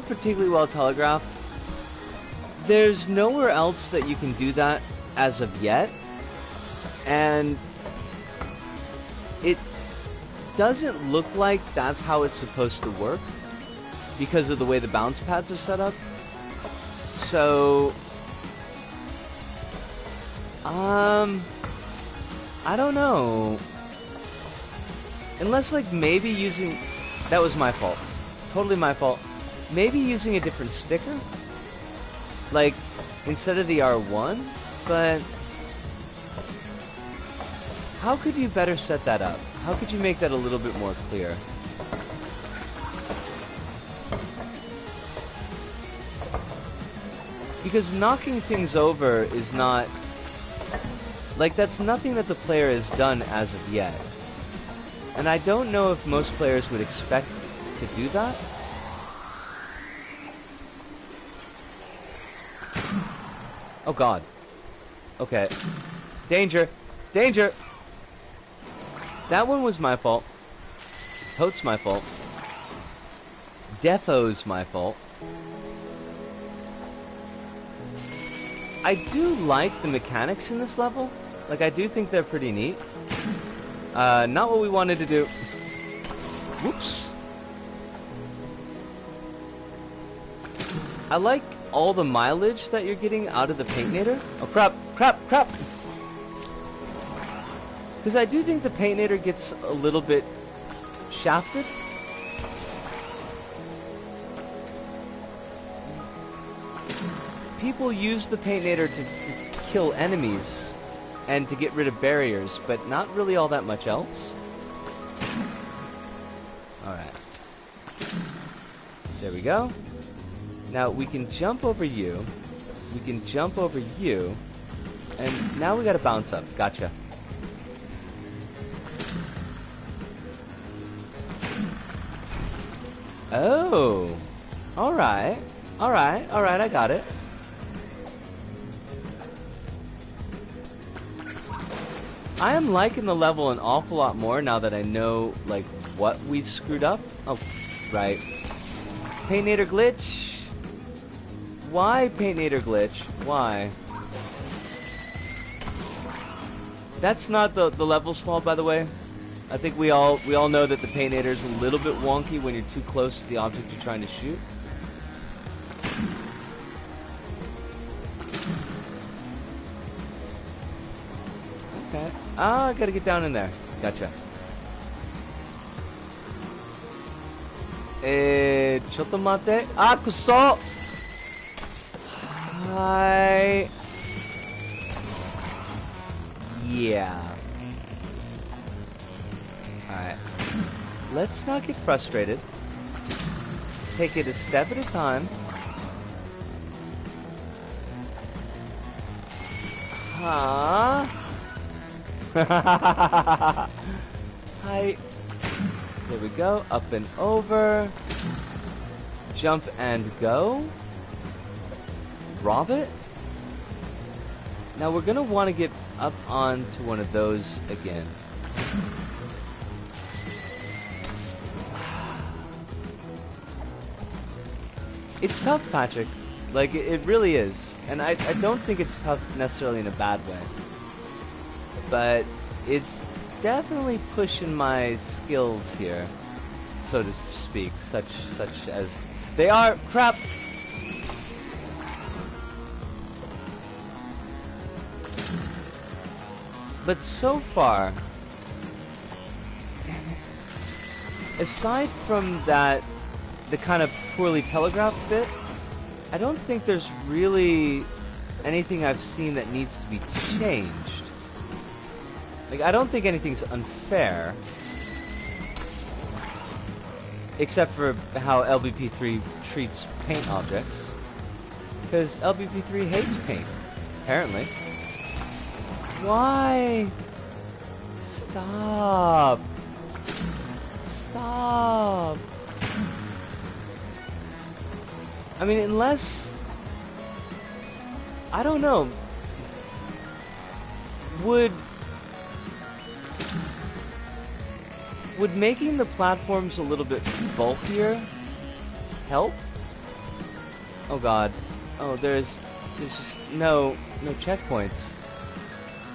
particularly well telegraphed. There's nowhere else that you can do that as of yet. And it doesn't look like that's how it's supposed to work because of the way the bounce pads are set up. So, I don't know. Unless, like, maybe using... That was my fault. Totally my fault. Maybe using a different sticker? Like, instead of the R1? But... how could you better set that up? How could you make that a little bit more clear? Because knocking things over is not... like, that's nothing that the player has done as of yet. And I don't know if most players would expect to do that. Oh god. Okay. Danger! Danger! That one was my fault. Totes my fault. Defo's my fault. I do like the mechanics in this level. Like, I do think they're pretty neat. Not what we wanted to do. Whoops. I like all the mileage that you're getting out of the Paintinator. Oh, crap, crap, crap! Because I do think the Paintinator gets a little bit shafted. People use the Paintinator to kill enemies and to get rid of barriers, but not really all that much else. Alright. There we go. Now we can jump over you. We can jump over you. And now we gotta bounce up. Gotcha. Oh. Alright. Alright. Alright, I got it. I am liking the level an awful lot more now that I know, like, what we screwed up. Oh, right. Paintinator glitch. Why Paintinator glitch? Why? That's not the level's fault, by the way. I think we all know that the Paintinator's a little bit wonky when you're too close to the object you're trying to shoot. Okay. Ah, I gotta get down in there. Gotcha. Chotomate. Ah, kuso! Hi. Yeah. Alright. Let's not get frustrated. Take it a step at a time. Huh? Hi. There we go. Up and over. Jump and go. Rob it. Now we're gonna want to get up onto one of those again. It's tough, Patrick. Like, it really is. And I don't think it's tough necessarily in a bad way. But it's definitely pushing my skills here, so to speak, such as they are. Crap. But so far, aside from that, the kind of poorly telegraphed bit, I don't think there's really anything I've seen that needs to be changed. Like, I don't think anything's unfair. Except for how LBP3 treats paint objects. Because LBP3 hates paint, apparently. Why? Stop. Stop. I mean, unless... I don't know. Would making the platforms a little bit bulkier help? Oh god. Oh, there's just no checkpoints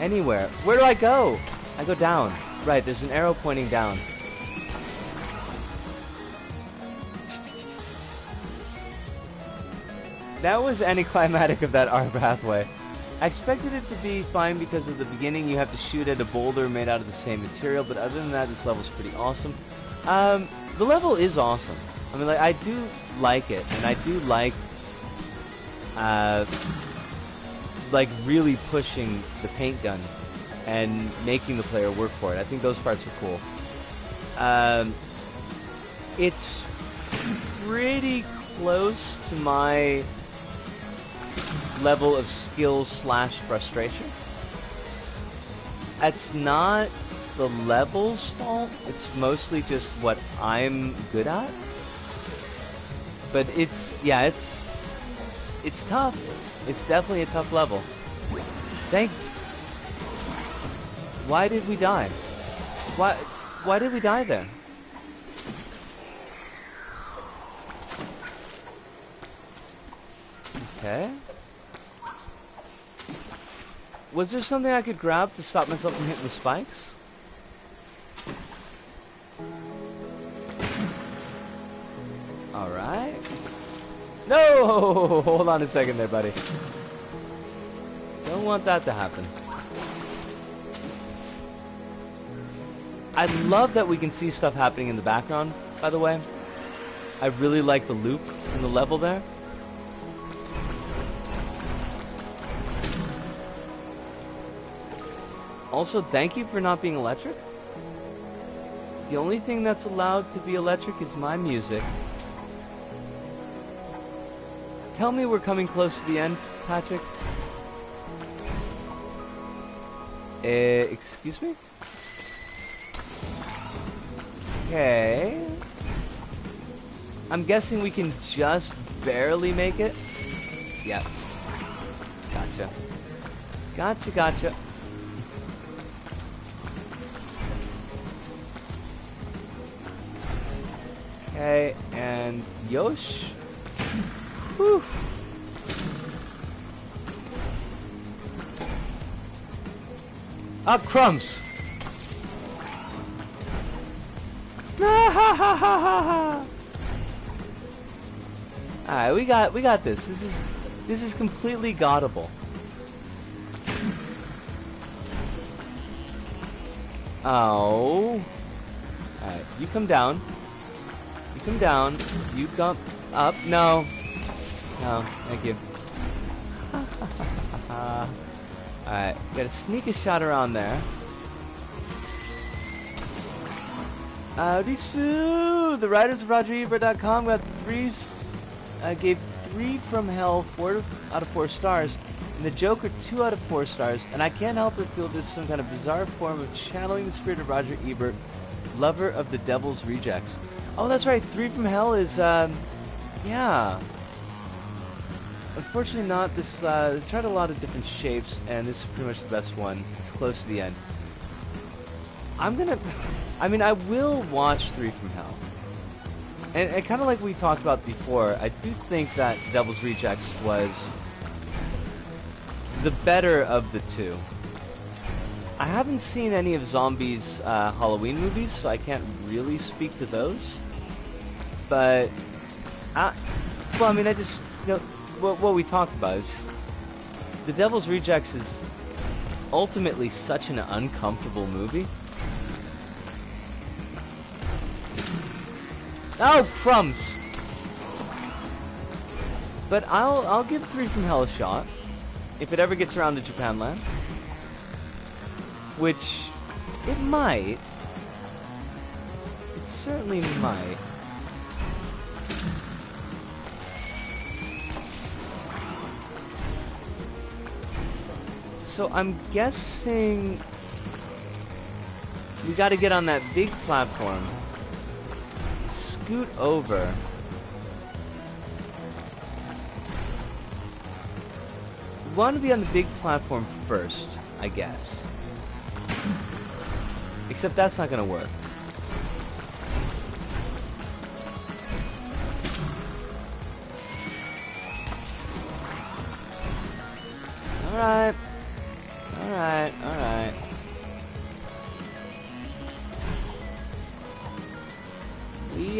anywhere. Where do I go? I go down. Right, there's an arrow pointing down. That was anticlimactic of that R pathway. I expected it to be fine because at the beginning you have to shoot at a boulder made out of the same material, but other than that, this level's pretty awesome. The level is awesome. I mean, like, I do like it, and I do like really pushing the paint gun and making the player work for it. I think those parts are cool. It's pretty close to my level of skill / frustration. It's not the level's fault, it's mostly just what I'm good at. But it's tough. It's definitely a tough level. Why did we die? Why did we die there? Okay. Was there something I could grab to stop myself from hitting the spikes? Alright. No! Hold on a second there, buddy. Don't want that to happen. I love that we can see stuff happening in the background, by the way. I really like the loop in the level there. Also, thank you for not being electric. The only thing that's allowed to be electric is my music. Tell me we're coming close to the end, Patrick. Excuse me? Okay. I'm guessing we can just barely make it. Yep. Gotcha. Gotcha. Okay, and Yosh. Whew. Up crumbs. Alright, we got this. This is completely gottable. Oh. Alright, you come down. You come down. You come up. No. No, thank you. Alright, gotta sneak a shot around there. Howdy-soo! The writers of RogerEbert.com gave 3 from Hell 4 out of 4 stars, and the Joker 2 out of 4 stars, and I can't help but feel this is some kind of bizarre form of channeling the spirit of Roger Ebert, lover of the Devil's Rejects. Oh, that's right, 3 from Hell is, yeah. Unfortunately not, this, they tried a lot of different shapes, and this is pretty much the best one. It's close to the end. I will watch 3 from Hell. And kind of like we talked about before, I do think that Devil's Rejects was the better of the two. I haven't seen any of Zombie's Halloween movies, so I can't really speak to those. But, I just, you know, what we talked about is, The Devil's Rejects is ultimately such an uncomfortable movie. Oh, crumbs! But I'll give 3 from Hell a shot if it ever gets around to Japanland, which it might. It certainly might. So I'm guessing we got to get on that big platform, scoot over. We want to be on the big platform first, I guess. Except that's not going to work. Alright. Alright, alright. We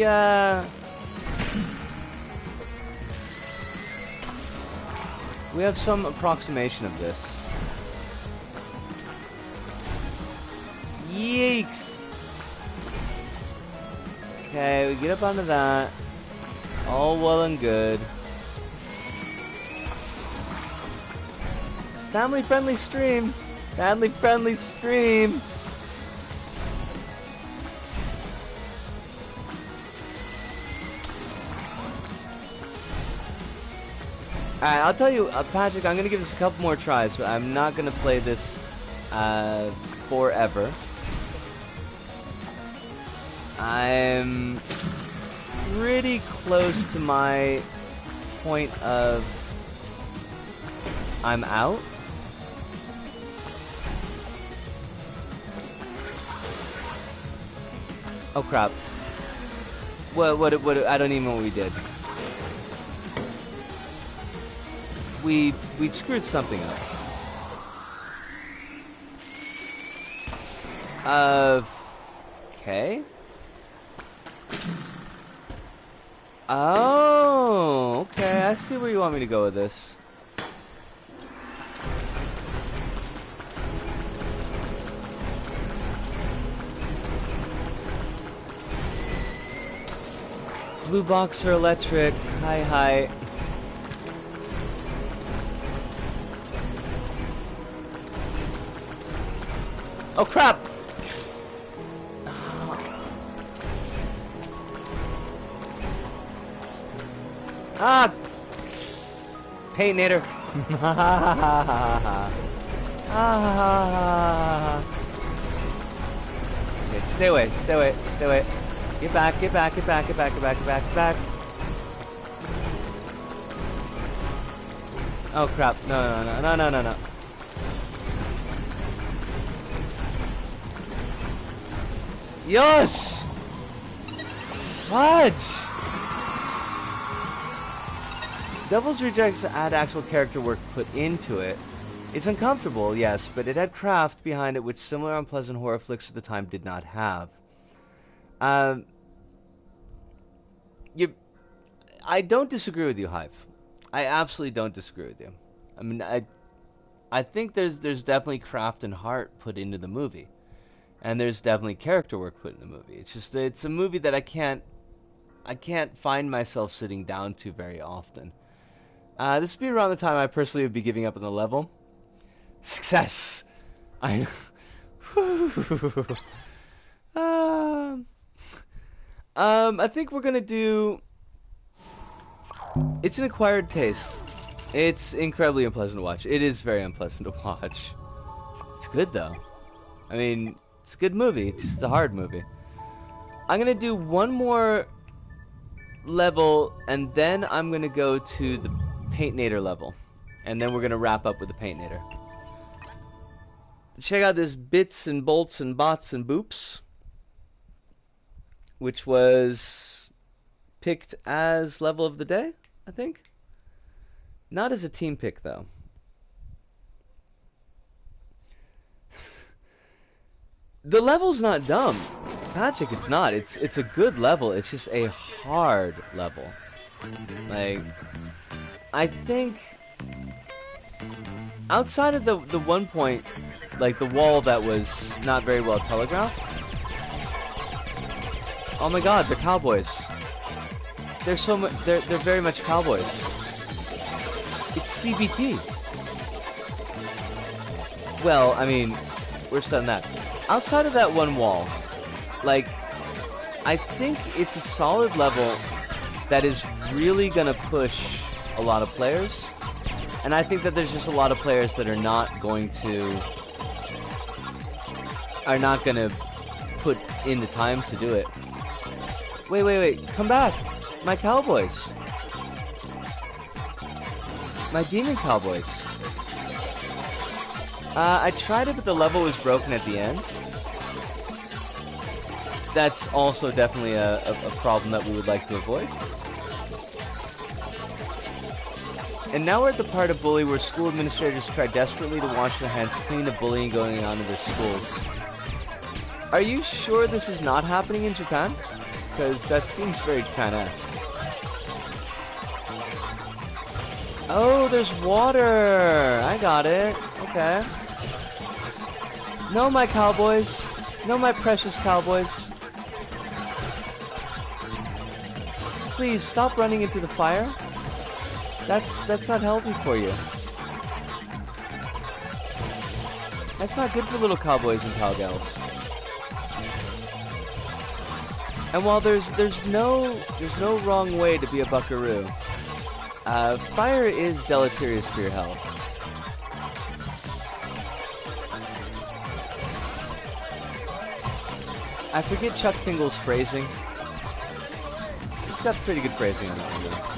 have some approximation of this. Yeeks! Okay, we get up onto that. All well and good. Family-friendly stream! Family-friendly stream! Alright, I'll tell you, Patrick, I'm gonna give this a couple more tries, but I'm not gonna play this, forever. I'm pretty close to my point of I'm out. Oh crap. What, I don't even know what we did. We screwed something up. Okay. Oh, okay, I see where you want me to go with this. Blue box are electric. Hi, hi. Oh crap! Ah! PtaER. Okay, stay away, stay away, stay away. Get back, get back, get back, get back, get back, get back, get back. Oh crap, no, no, no, no, no, no, no. Yosh! Fudge! Devil's Rejects had actual character work put into it. It's uncomfortable, yes, but it had craft behind it which similar unpleasant horror flicks at the time did not have. I don't disagree with you, Hive. I absolutely don't disagree with you. I mean, I think there's definitely craft and heart put into the movie. And there's definitely character work put in the movie. It's just that it's a movie that I can't find myself sitting down to very often. This would be around the time I personally would be giving up on the level. Success! I think we're gonna do... It's an acquired taste. It's incredibly unpleasant to watch. It is very unpleasant to watch. It's good though. I mean, it's a good movie. It's just a hard movie. I'm gonna do one more level, and then I'm gonna go to the PtaER level, and then we're gonna wrap up with the PtaER. Check out this Bits and Bolts and Bots and Boops, which was picked as level of the day, I think. Not as a team pick though. The level's not dumb, Patrick. It's not. It's a good level. It's just a hard level. Like, I think outside of the one point, like the wall that was not very well telegraphed. Oh my God, they're cowboys. They're they're very much cowboys. It's CBT. Well, I mean, we're studying that. Outside of that one wall, like, I think it's a solid level that is really gonna push a lot of players. And I think that there's just a lot of players that are not going to put in the time to do it. Wait, come back. My cowboys. My demon cowboys. I tried it, but the level was broken at the end. That's also definitely a problem that we would like to avoid. And now we're at the part of bully where school administrators try desperately to wash their hands clean of bullying going on in their schools. Are you sure this is not happening in Japan? Because that seems very Japan-esque. Oh, there's water! I got it. Okay. No, my cowboys. No, my precious cowboys. Please, stop running into the fire. That's not healthy for you. That's not good for little cowboys and cowgirls. And while there's no wrong way to be a buckaroo, fire is deleterious to your health. I forget Chuck Tingle's phrasing. He's got pretty good phrasing on that one.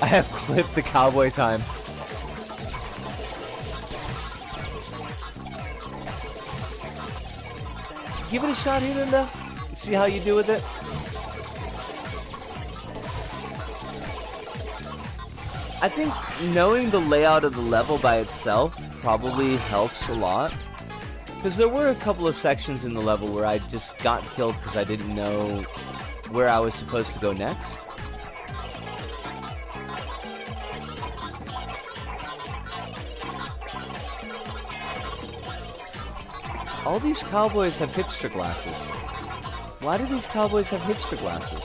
I have clipped the cowboy time. Give it a shot here, Linda. See how you do with it. I think knowing the layout of the level by itself probably helps a lot. Because there were a couple of sections in the level where I just got killed because I didn't know where I was supposed to go next. All these cowboys have hipster glasses. Why do these cowboys have hipster glasses?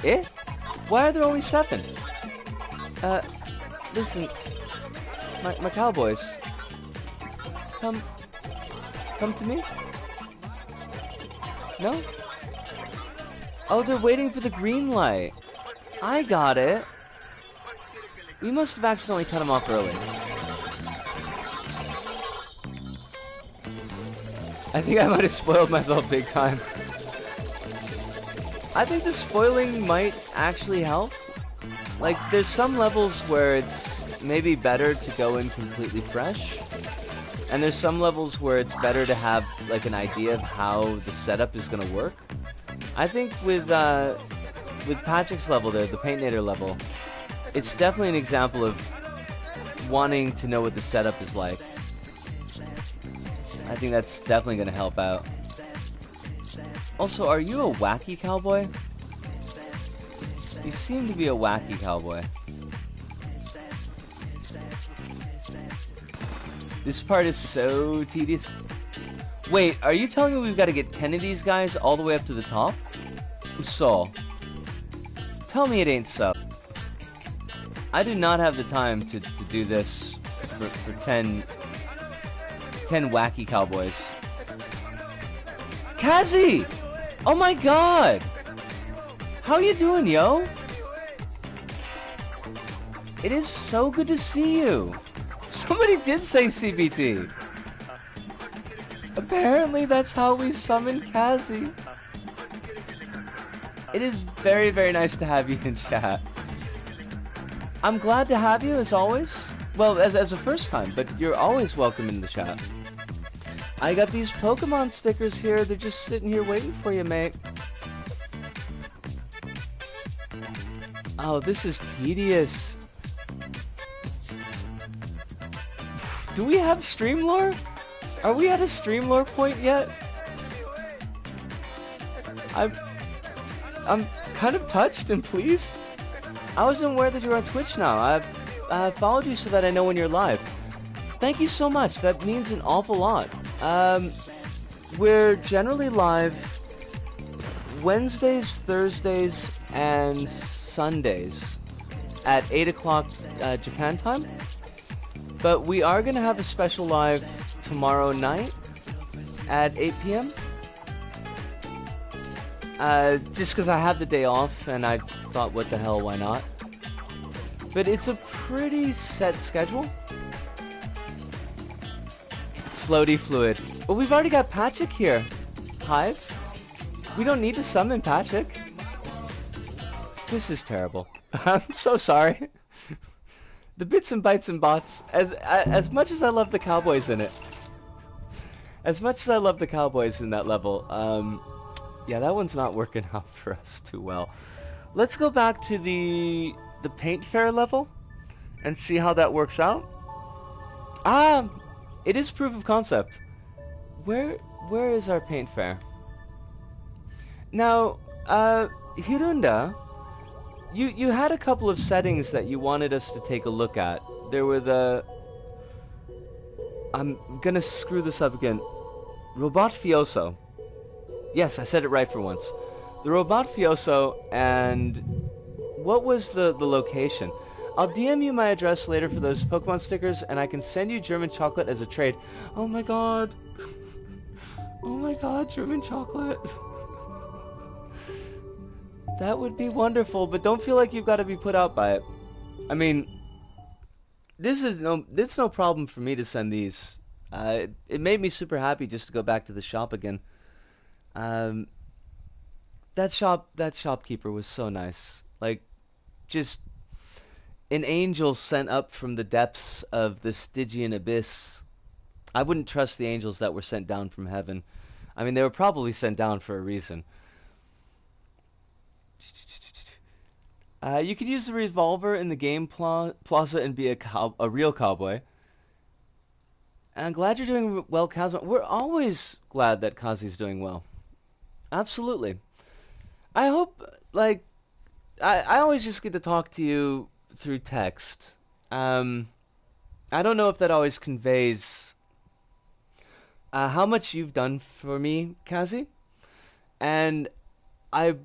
Eh? Why are there only 7? Listen, my cowboys. Come to me? No? Oh, they're waiting for the green light. I got it. We must have accidentally cut him off early. I think I might have spoiled myself big time. I think the spoiling might actually help. Like, there's some levels where it's maybe better to go in completely fresh. And there's some levels where it's better to have, like, an idea of how the setup is gonna work. I think with Patrick's level there, the PtaER level, it's definitely an example of wanting to know what the setup is like. I think that's definitely going to help out. Also, are you a wacky cowboy? You seem to be a wacky cowboy. This part is so tedious. Wait, are you telling me we've got to get 10 of these guys all the way up to the top? So, tell me it ain't so. I do not have the time to do this for 10 wacky cowboys. Kazi! Oh my god! How you doing, yo? It is so good to see you. Somebody did say CBT. Apparently that's how we summon Kazi. It is very, very nice to have you in chat. I'm glad to have you, as always. Well, as a first time, but you're always welcome in the chat. I got these Pokemon stickers here. They're just sitting here waiting for you, mate. Oh, this is tedious. Do we have stream lore? Are we at a Streamlore point yet? I'm kind of touched and pleased. I wasn't aware that you're on Twitch now. I've followed you so that I know when you're live. Thank you so much. That means an awful lot. We're generally live Wednesdays, Thursdays, and Sundays at 8 o'clock Japan time. But we are going to have a special live tomorrow night at 8 p.m. Just because I have the day off and I thought, what the hell, why not? But it's a pretty set schedule. Floaty fluid. Well, we've already got Patrick here. Hive. We don't need to summon Patrick. This is terrible. I'm so sorry. The bits and bytes and bots. As much as I love the Cowboys in it. As much as I love the Cowboys in that level. Yeah, that one's not working out for us too well. Let's go back to the PtaER level and see how that works out. It is proof of concept. Where is our PtaER? Now, Hirunda, you had a couple of settings that you wanted us to take a look at. There were the... I'm gonna screw this up again. Robot Fioso. Yes, I said it right for once. The Robot Fioso, and what was the location? I'll DM you my address later for those Pokemon stickers, and I can send you German chocolate as a trade. Oh my god. Oh my god, German chocolate. That would be wonderful, but don't feel like you've got to be put out by it. I mean, it's no problem for me to send these. It made me super happy just to go back to the shop again. That shopkeeper was so nice. Like, just an angel sent up from the depths of the Stygian abyss. I wouldn't trust the angels that were sent down from heaven. I mean, they were probably sent down for a reason. You could use the revolver in the game plaza and be a real cowboy. I'm glad you're doing well, Kazuma. We're always glad that Kazi's doing well. Absolutely. I hope, like, I always just get to talk to you through text. I don't know if that always conveys how much you've done for me, Kazi. And I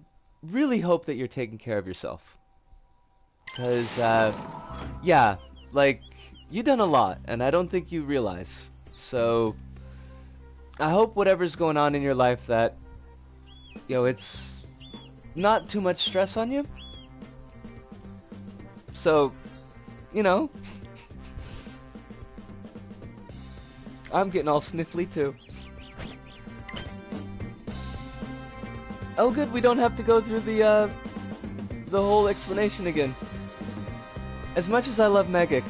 really hope that you're taking care of yourself. Because, yeah, like, you've done a lot, and I don't think you realize. So, I hope whatever's going on in your life that, you know, it's not too much stress on you. So, you know, I'm getting all sniffly too. Oh good, we don't have to go through the whole explanation again. As much as I love Megic,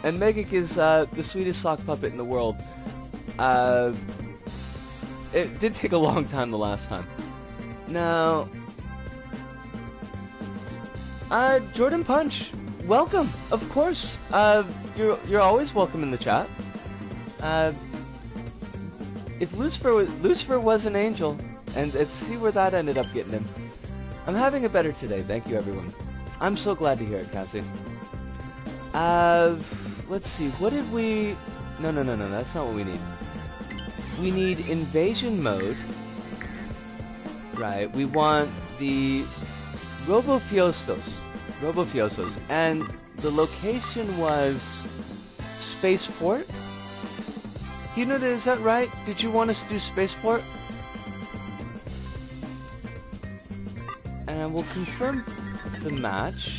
and Megic is the sweetest sock puppet in the world, it did take a long time the last time. Now, Jordan Punch, welcome, of course. You're always welcome in the chat. If Lucifer was an angel, and let's see where that ended up getting him. I'm having a better today, thank you everyone. I'm so glad to hear it, Cassie. Let's see, what did we... No, that's not what we need. We need invasion mode. Right, we want the Robofiosos, and the location was Spaceport. Is that right? Did you want us to do Spaceport? And we'll confirm the match.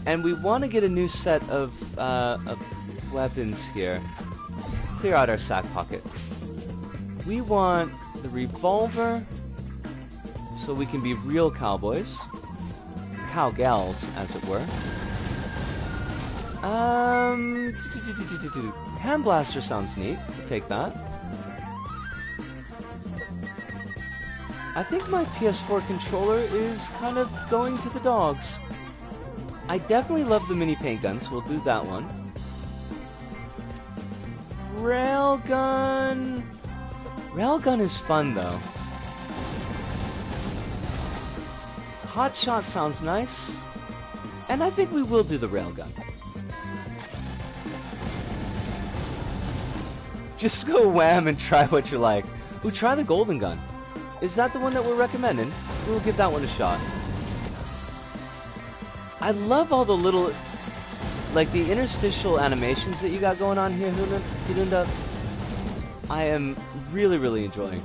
And we want to get a new set of weapons here. Clear out our sack pocket. We want the revolver, so we can be real cowboys. Cowgals, as it were. Hand blaster sounds neat. I'll take that. I think my PS4 controller is kind of going to the dogs. I definitely love the mini paint gun, so we'll do that one. Railgun. Railgun is fun though. Hot shot sounds nice. And I think we will do the railgun. Just go wham and try what you like. Ooh, try the golden gun. Is that the one that we're recommending? We'll give that one a shot. I love all the little, like the interstitial animations that you got going on here, Hirunda. I am really, really enjoying.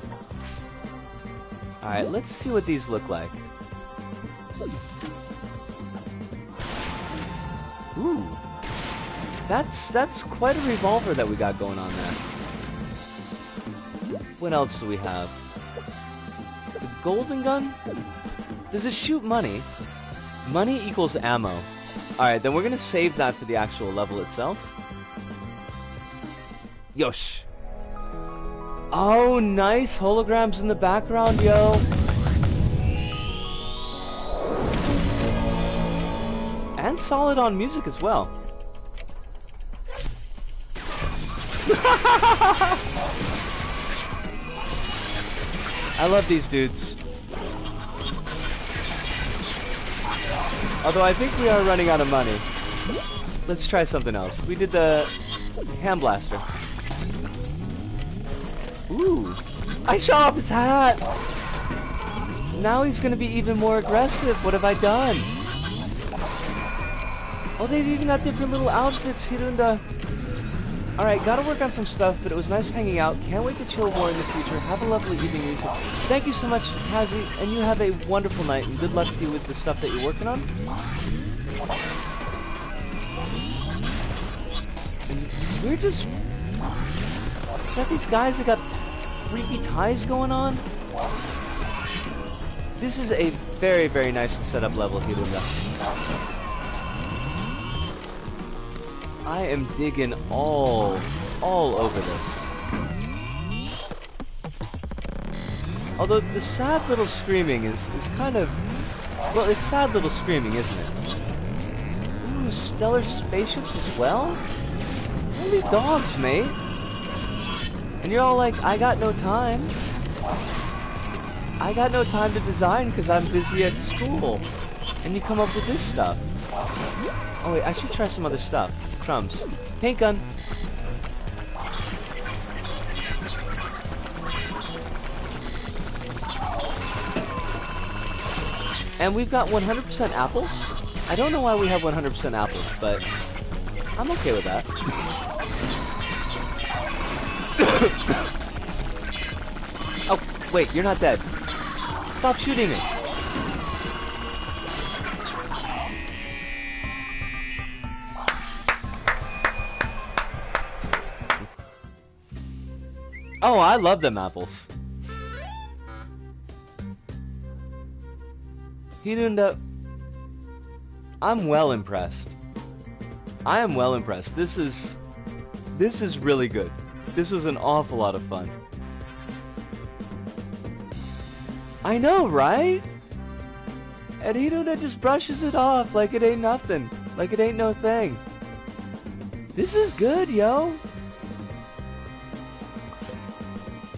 Alright, let's see what these look like. Ooh. That's quite a revolver that we got going on there. What else do we have? The golden gun? Does it shoot money? Money equals ammo. Alright, then we're gonna save that for the actual level itself. Yosh. Oh, nice holograms in the background, yo. And solid on music as well. I love these dudes. Although I think we are running out of money. Let's try something else. We did the hand blaster. Ooh. I shot off his hat! Now he's gonna be even more aggressive. What have I done? Oh, they've even got different little outfits, Hirunda. Alright, gotta work on some stuff, but it was nice hanging out. Can't wait to chill more in the future. Have a lovely evening, Lisa. Thank you so much, Hazy, and you have a wonderful night, and good luck to you with the stuff that you're working on. And we're just... got these guys that got freaky ties going on. This is a very, very nice setup level, Hirunda. I am digging all over this. Although the sad little screaming is kind of... well, it's sad little screaming, isn't it? Ooh, stellar spaceships as well? Holy dogs, mate. And you're all like, I got no time. I got no time to design because I'm busy at school. And you come up with this stuff. Oh wait, I should try some other stuff. Crumbs. Paint gun. And we've got 100% apples. I don't know why we have 100% apples, but I'm okay with that. Oh, wait, you're not dead. Stop shooting me. Oh, I love them apples. Hirunda, I'm well impressed. I am well impressed. This is really good. This was an awful lot of fun. I know, right? And Hirunda just brushes it off like it ain't nothing. Like it ain't no thing. This is good, yo.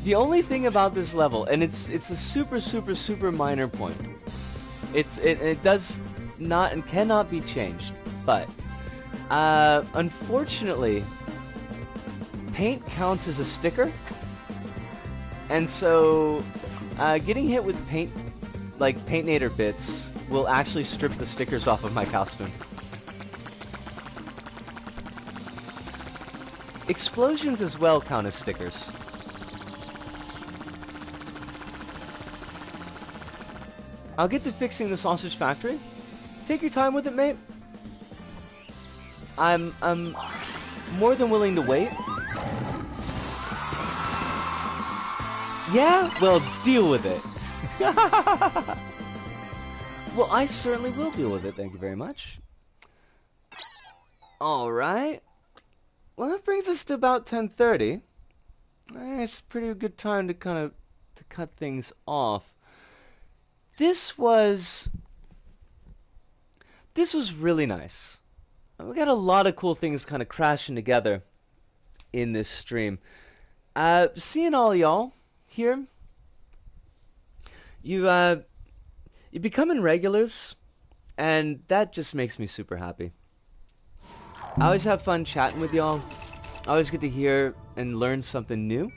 The only thing about this level, and it's a super minor point. It does not and cannot be changed, but unfortunately, paint counts as a sticker, and so getting hit with paint, like PtaER bits, will actually strip the stickers off of my costume. Explosions as well count as stickers. I'll get to fixing the sausage factory. Take your time with it, mate. I'm more than willing to wait. Yeah? Well, deal with it. Well, I certainly will deal with it, thank you very much. Alright. Well, that brings us to about 10:30. It's a pretty good time to cut things off. This was really nice. We got a lot of cool things kind of crashing together. in this stream. Seeing all y'all here, you you becoming regulars, and that just makes me super happy. I always have fun chatting with y'all. I always get to hear and learn something new.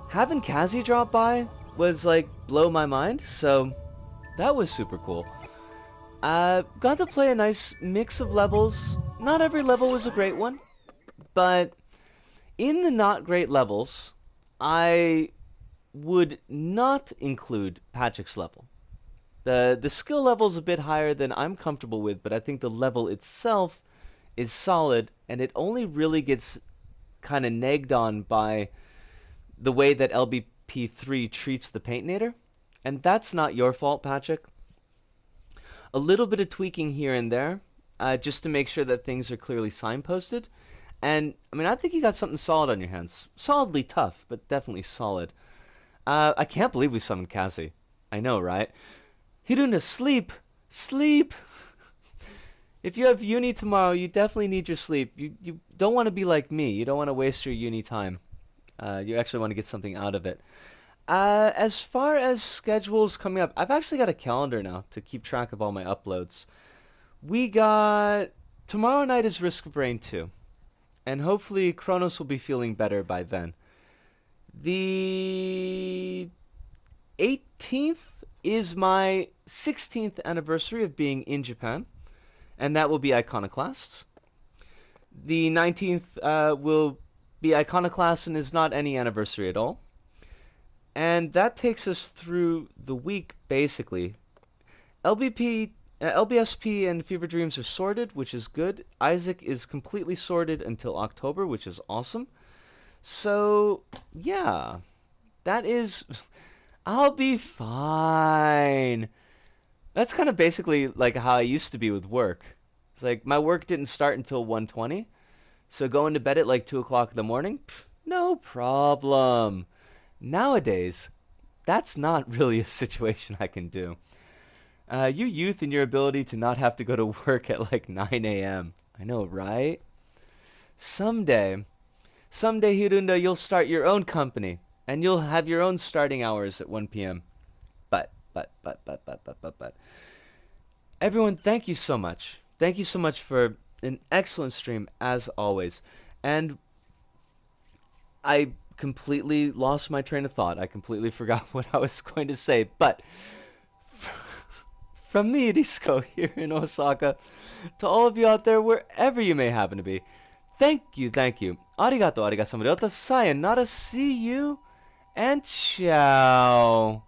Having Kazi drop by was like blow my mind, so that was super cool. Got to play a nice mix of levels. Not every level was a great one, but in the not great levels, I would not include Patrick's level. The skill level is a bit higher than I'm comfortable with, but I think the level itself is solid, and it only really gets kind of negged on by the way that LBP3 treats the Paintinator, and that's not your fault, Patrick. A little bit of tweaking here and there, just to make sure that things are clearly signposted. And, I mean, I think you got something solid on your hands. Solidly tough, but definitely solid. I can't believe we summoned Cassie. I know, right? Hiruna, sleep! Sleep! If you have uni tomorrow, you definitely need your sleep. You don't want to be like me. You don't want to waste your uni time. You actually want to get something out of it. As far as schedules coming up, I've actually got a calendar now to keep track of all my uploads. We got... Tomorrow night is Risk of Rain 2. And hopefully Kronos will be feeling better by then. The 18th is my 16th anniversary of being in Japan. And that will be Iconoclasts. The 19th will be Iconoclasts and is not any anniversary at all. And that takes us through the week, basically. LBSP and Fever Dreams are sorted, which is good. Isaac is completely sorted until October, which is awesome. So, yeah. That is... I'll be fine. That's kind of basically like how I used to be with work. It's like, my work didn't start until 1:20. So going to bed at like 2 o'clock in the morning? Pff, no problem. Nowadays, that's not really a situation I can do. Your youth and your ability to not have to go to work at like 9 a.m. I know, right? Someday, Hirunda, you'll start your own company, and you'll have your own starting hours at 1 p.m. But. Everyone, thank you so much. Thank you so much for an excellent stream, as always. And I completely lost my train of thought. I completely forgot what I was going to say. But from me, Risco, here in Osaka, to all of you out there, wherever you may happen to be, thank you. Arigato, arigato, sayonara, see you, and ciao.